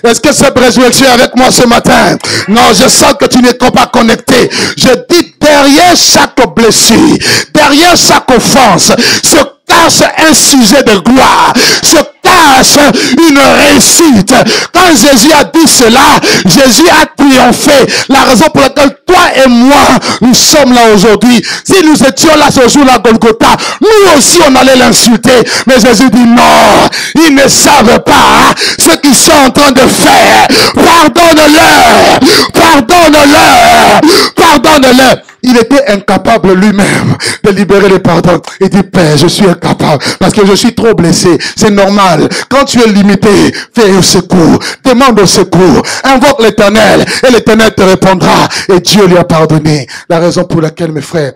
Est-ce que c'est Brésil, tu es avec moi ce matin? Non, je sens que tu n'es pas connecté. Je dis derrière chaque blessure, derrière chaque offense, se cache un sujet de gloire, se cache une réussite. Quand Jésus a dit cela, Jésus a triomphé. La raison pour laquelle toi et moi, nous sommes là aujourd'hui. Si nous étions là ce jour-là, Golgotha, nous aussi on allait l'insulter. Mais Jésus dit non, ils ne savent pas ce qu'ils sont en train de faire. Pardonne-leur, pardonne-leur, pardonne-leur. Il était incapable lui-même de libérer le pardon. Il dit, Père, je suis incapable parce que je suis trop blessé. C'est normal. Quand tu es limité, fais au secours. Demande au secours. Invoque l'Éternel et l'Éternel te répondra. Et Dieu lui a pardonné. La raison pour laquelle, mes frères,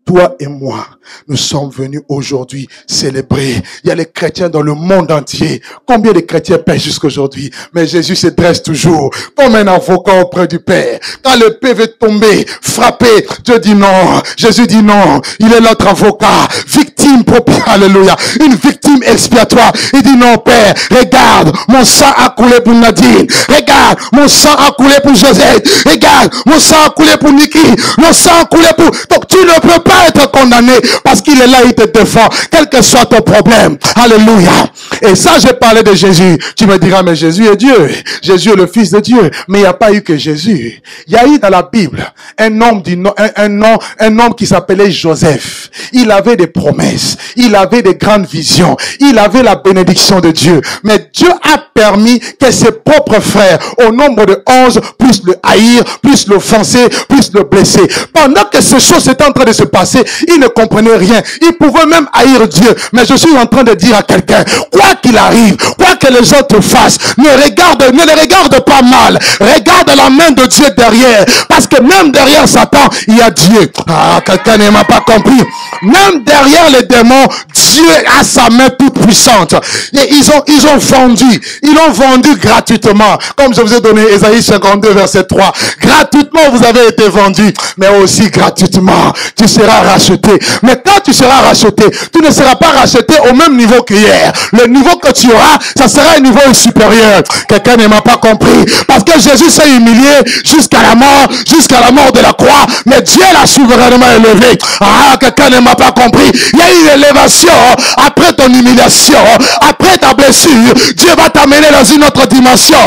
toi et moi, nous sommes venus aujourd'hui célébrer. Il y a les chrétiens dans le monde entier. Combien de chrétiens pêchent jusqu'aujourd'hui? Mais Jésus se dresse toujours comme un avocat auprès du Père. Quand le Père veut tomber, frapper, Dieu dit non. Jésus dit non. Il est notre avocat. Victime propre. Alléluia. Une victime expiatoire. Il dit non, Père. Regarde, mon sang a coulé pour Nadine. Regarde, mon sang a coulé pour Josette. Regarde, mon sang a coulé pour Niki. Mon sang a coulé pour... Donc tu ne peux pas être condamné parce qu'il est là, il te défend, quel que soit ton problème. Alléluia. Et ça, j'ai parlé de Jésus. Tu me diras, mais Jésus est Dieu. Jésus est le Fils de Dieu. Mais il n'y a pas eu que Jésus. Il y a eu dans la Bible un homme qui s'appelait Joseph. Il avait des promesses. Il avait des grandes visions. Il avait la bénédiction de Dieu. Mais Dieu a permis que ses propres frères, au nombre de 11, puissent le haïr, puissent l'offenser, puissent le blesser. Pendant que ces choses étaient en train de se passer, il ne comprenait rien. Il pouvait même haïr Dieu. Mais je suis en train de dire à quelqu'un, quoi qu'il arrive, quoi que les autres fassent, ne les regarde pas mal. Regarde la main de Dieu derrière. Parce que même derrière Satan, il y a Dieu. Ah, quelqu'un ne m'a pas compris. Même derrière les démons, Dieu a sa main toute puissante. Et ils ont vendu gratuitement. Comme je vous ai donné Ésaïe 52 verset 3. Gratuitement vous avez été vendu. Mais aussi gratuitement, tu seras racheté. Mais quand tu seras racheté, tu ne seras pas racheté au même niveau qu'hier. Le niveau que tu auras, ça sera un niveau supérieur. Quelqu'un ne m'a pas compris. Parce que Jésus s'est humilié jusqu'à la mort de la croix. Mais Dieu l'a souverainement élevé. Ah, quelqu'un ne m'a pas compris. Il y a une élévation après ton humiliation, après ta blessure. Dieu va t'amener dans une autre dimension.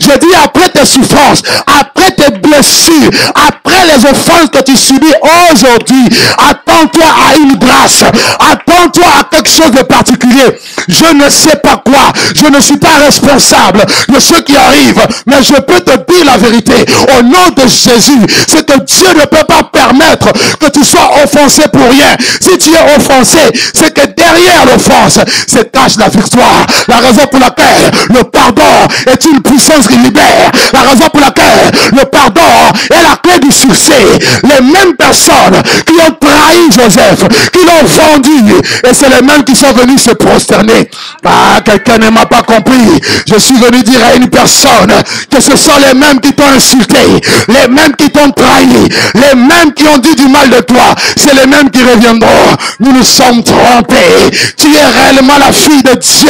Je dis après tes souffrances, après tes blessures, après les offenses que tu subis aujourd'hui, attends-toi à une grâce. Attends-toi à quelque chose de particulier. Je ne sais pas quoi. Je ne suis pas responsable de ce qui arrive. Mais je peux te dire la vérité. Au nom de Jésus, c'est que Dieu ne peut pas permettre que tu sois offensé pour rien. Si tu es offensé, c'est que derrière l'offense se cache la victoire. La raison pour laquelle le pardon est une puissance qui libère. La raison pour laquelle le pardon est la clé du succès. Les mêmes personnes qui ont trahi Joseph, qui l'ont vendu, et c'est les mêmes qui sont venus se prosterner. Ah, quelqu'un ne m'a pas compris. Je suis venu dire à une personne que ce sont les mêmes qui t'ont insulté, les mêmes qui t'ont trahi, les mêmes qui ont dit du mal de toi, c'est les mêmes qui reviendront. Nous nous sommes trompés. Tu es réellement la fille de Dieu.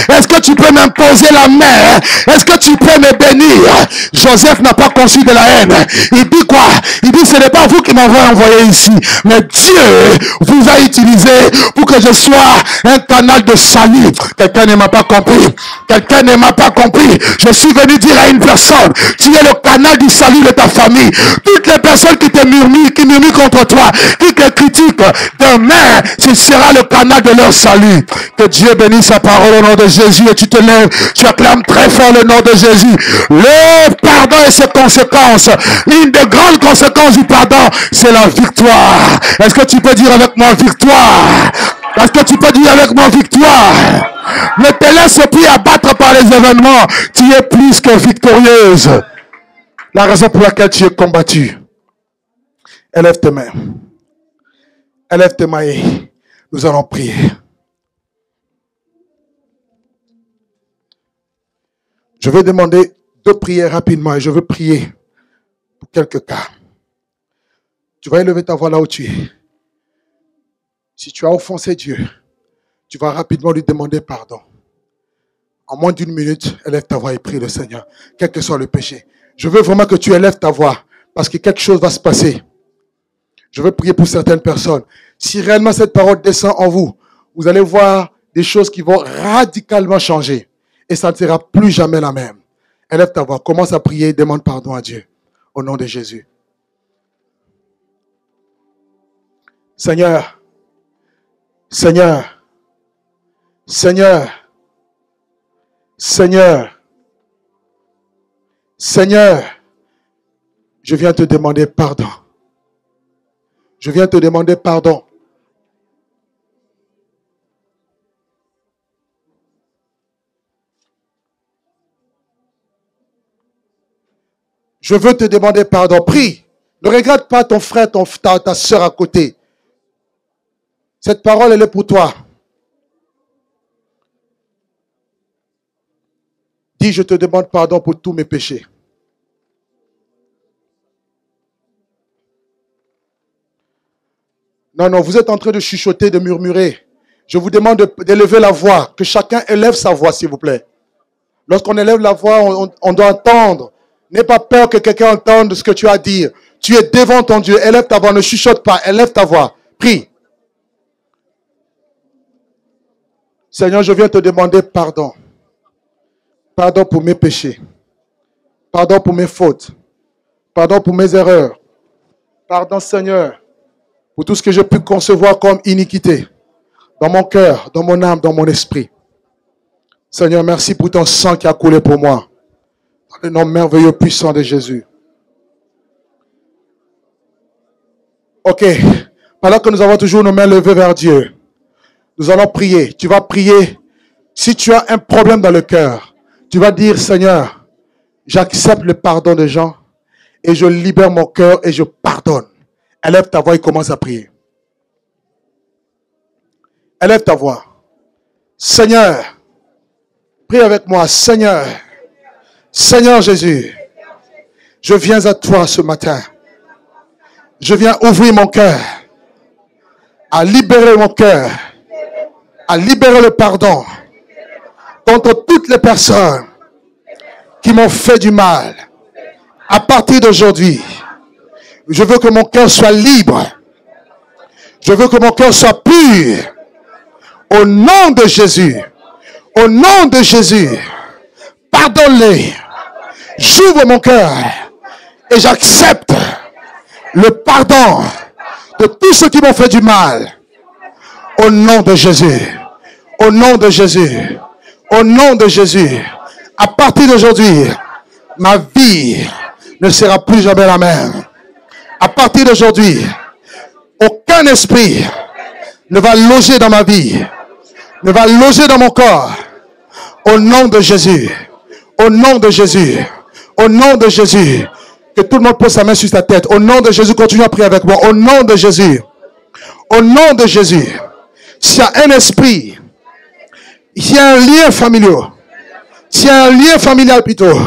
Est-ce que tu peux m'imposer la main? Est-ce que tu peux me bénir? Joseph n'a pas conçu de la haine. Il dit quoi? Il dit, ce n'est pas vous qui m'avez envoyé ici, mais Dieu vous a utilisé pour que je sois un canal de salut. Quelqu'un ne m'a pas compris. Quelqu'un ne m'a pas compris. Je suis venu dire à une personne, tu es le canal du salut de ta famille. Toutes les personnes qui te murmurent, qui murmurent contre toi, qui te critiquent, demain, ce sera le canal de leur salut. Que Dieu bénisse sa parole au nom de Jésus, et tu te lèves, tu acclames très fort le nom de Jésus. Le pardon et ses conséquences. L'une des grandes conséquences du pardon, c'est la victoire. Est-ce que tu peux dire avec moi victoire? Est-ce que tu peux dire avec moi victoire? Ne te laisse plus abattre par les événements. Tu es plus que victorieuse. La raison pour laquelle tu es combattu. Élève tes mains. Élève tes mains et nous allons prier. Je vais demander 2 prières rapidement et je veux prier pour quelques cas. Tu vas élever ta voix là où tu es. Si tu as offensé Dieu, tu vas rapidement lui demander pardon. En moins d'1 minute, élève ta voix et prie le Seigneur, quel que soit le péché. Je veux vraiment que tu élèves ta voix parce que quelque chose va se passer. Je veux prier pour certaines personnes. Si réellement cette parole descend en vous, vous allez voir des choses qui vont radicalement changer. Et ça ne sera plus jamais la même. Élève ta voix, commence à prier, demande pardon à Dieu. Au nom de Jésus. Seigneur, Seigneur, Seigneur, Seigneur, Seigneur, je viens te demander pardon. Je viens te demander pardon. Je veux te demander pardon. Prie. Ne regarde pas ton frère, ta soeur à côté. Cette parole, elle est pour toi. Dis, je te demande pardon pour tous mes péchés. Non, vous êtes en train de chuchoter, de murmurer. Je vous demande d'élever la voix. Que chacun élève sa voix, s'il vous plaît. Lorsqu'on élève la voix, on doit entendre. N'aie pas peur que quelqu'un entende ce que tu as à dire. Tu es devant ton Dieu. Élève ta voix, ne chuchote pas. Élève ta voix. Prie. Seigneur, je viens te demander pardon. Pardon pour mes péchés. Pardon pour mes fautes. Pardon pour mes erreurs. Pardon, Seigneur, pour tout ce que j'ai pu concevoir comme iniquité dans mon cœur, dans mon âme, dans mon esprit. Seigneur, merci pour ton sang qui a coulé pour moi. Dans le nom merveilleux, puissant de Jésus. Ok. Pendant que nous avons toujours nos mains levées vers Dieu, nous allons prier. Tu vas prier. Si tu as un problème dans le cœur, tu vas dire, Seigneur, j'accepte le pardon des gens et je libère mon cœur et je pardonne. Élève ta voix et commence à prier. Élève ta voix. Seigneur, prie avec moi. Seigneur, Seigneur Jésus, je viens à toi ce matin. Je viens ouvrir mon cœur, à libérer mon cœur, à libérer le pardon contre toutes les personnes qui m'ont fait du mal. À partir d'aujourd'hui, je veux que mon cœur soit libre. Je veux que mon cœur soit pur. Au nom de Jésus. Au nom de Jésus. Pardonne-les. J'ouvre mon cœur et j'accepte le pardon de tous ceux qui m'ont fait du mal. Au nom de Jésus. Au nom de Jésus. Au nom de Jésus. À partir d'aujourd'hui, ma vie ne sera plus jamais la même. À partir d'aujourd'hui, aucun esprit ne va loger dans ma vie, ne va loger dans mon corps. Au nom de Jésus. Au nom de Jésus. Au nom de Jésus. Que tout le monde pose sa main sur sa tête. Au nom de Jésus, continue à prier avec moi. Au nom de Jésus. Au nom de Jésus. S'il y a un esprit, s'il y a un lien familial, s'il y a un lien familial plutôt,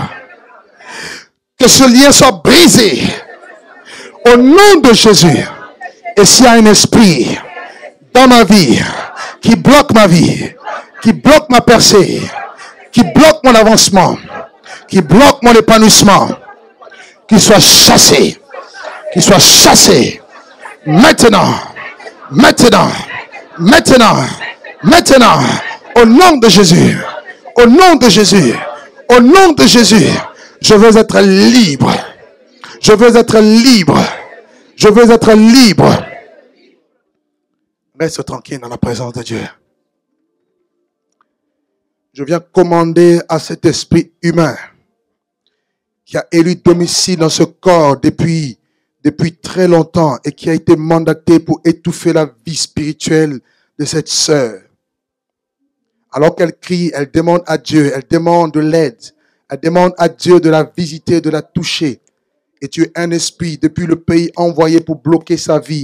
que ce lien soit brisé. Au nom de Jésus. Et s'il y a un esprit dans ma vie qui bloque ma vie, qui bloque ma percée, qui bloque mon avancement, qui bloque mon épanouissement, qu'il soit chassé. Qu'il soit chassé. Maintenant. Maintenant. Maintenant. Maintenant. Au nom de Jésus. Au nom de Jésus. Au nom de Jésus. Je veux être libre. Je veux être libre. Je veux être libre. Reste tranquille dans la présence de Dieu. Je viens commander à cet esprit humain qui a élu domicile dans ce corps depuis très longtemps et qui a été mandaté pour étouffer la vie spirituelle de cette sœur. Alors qu'elle crie, elle demande à Dieu, elle demande de l'aide, elle demande à Dieu de la visiter, de la toucher. Et tu es un esprit depuis le pays envoyé pour bloquer sa vie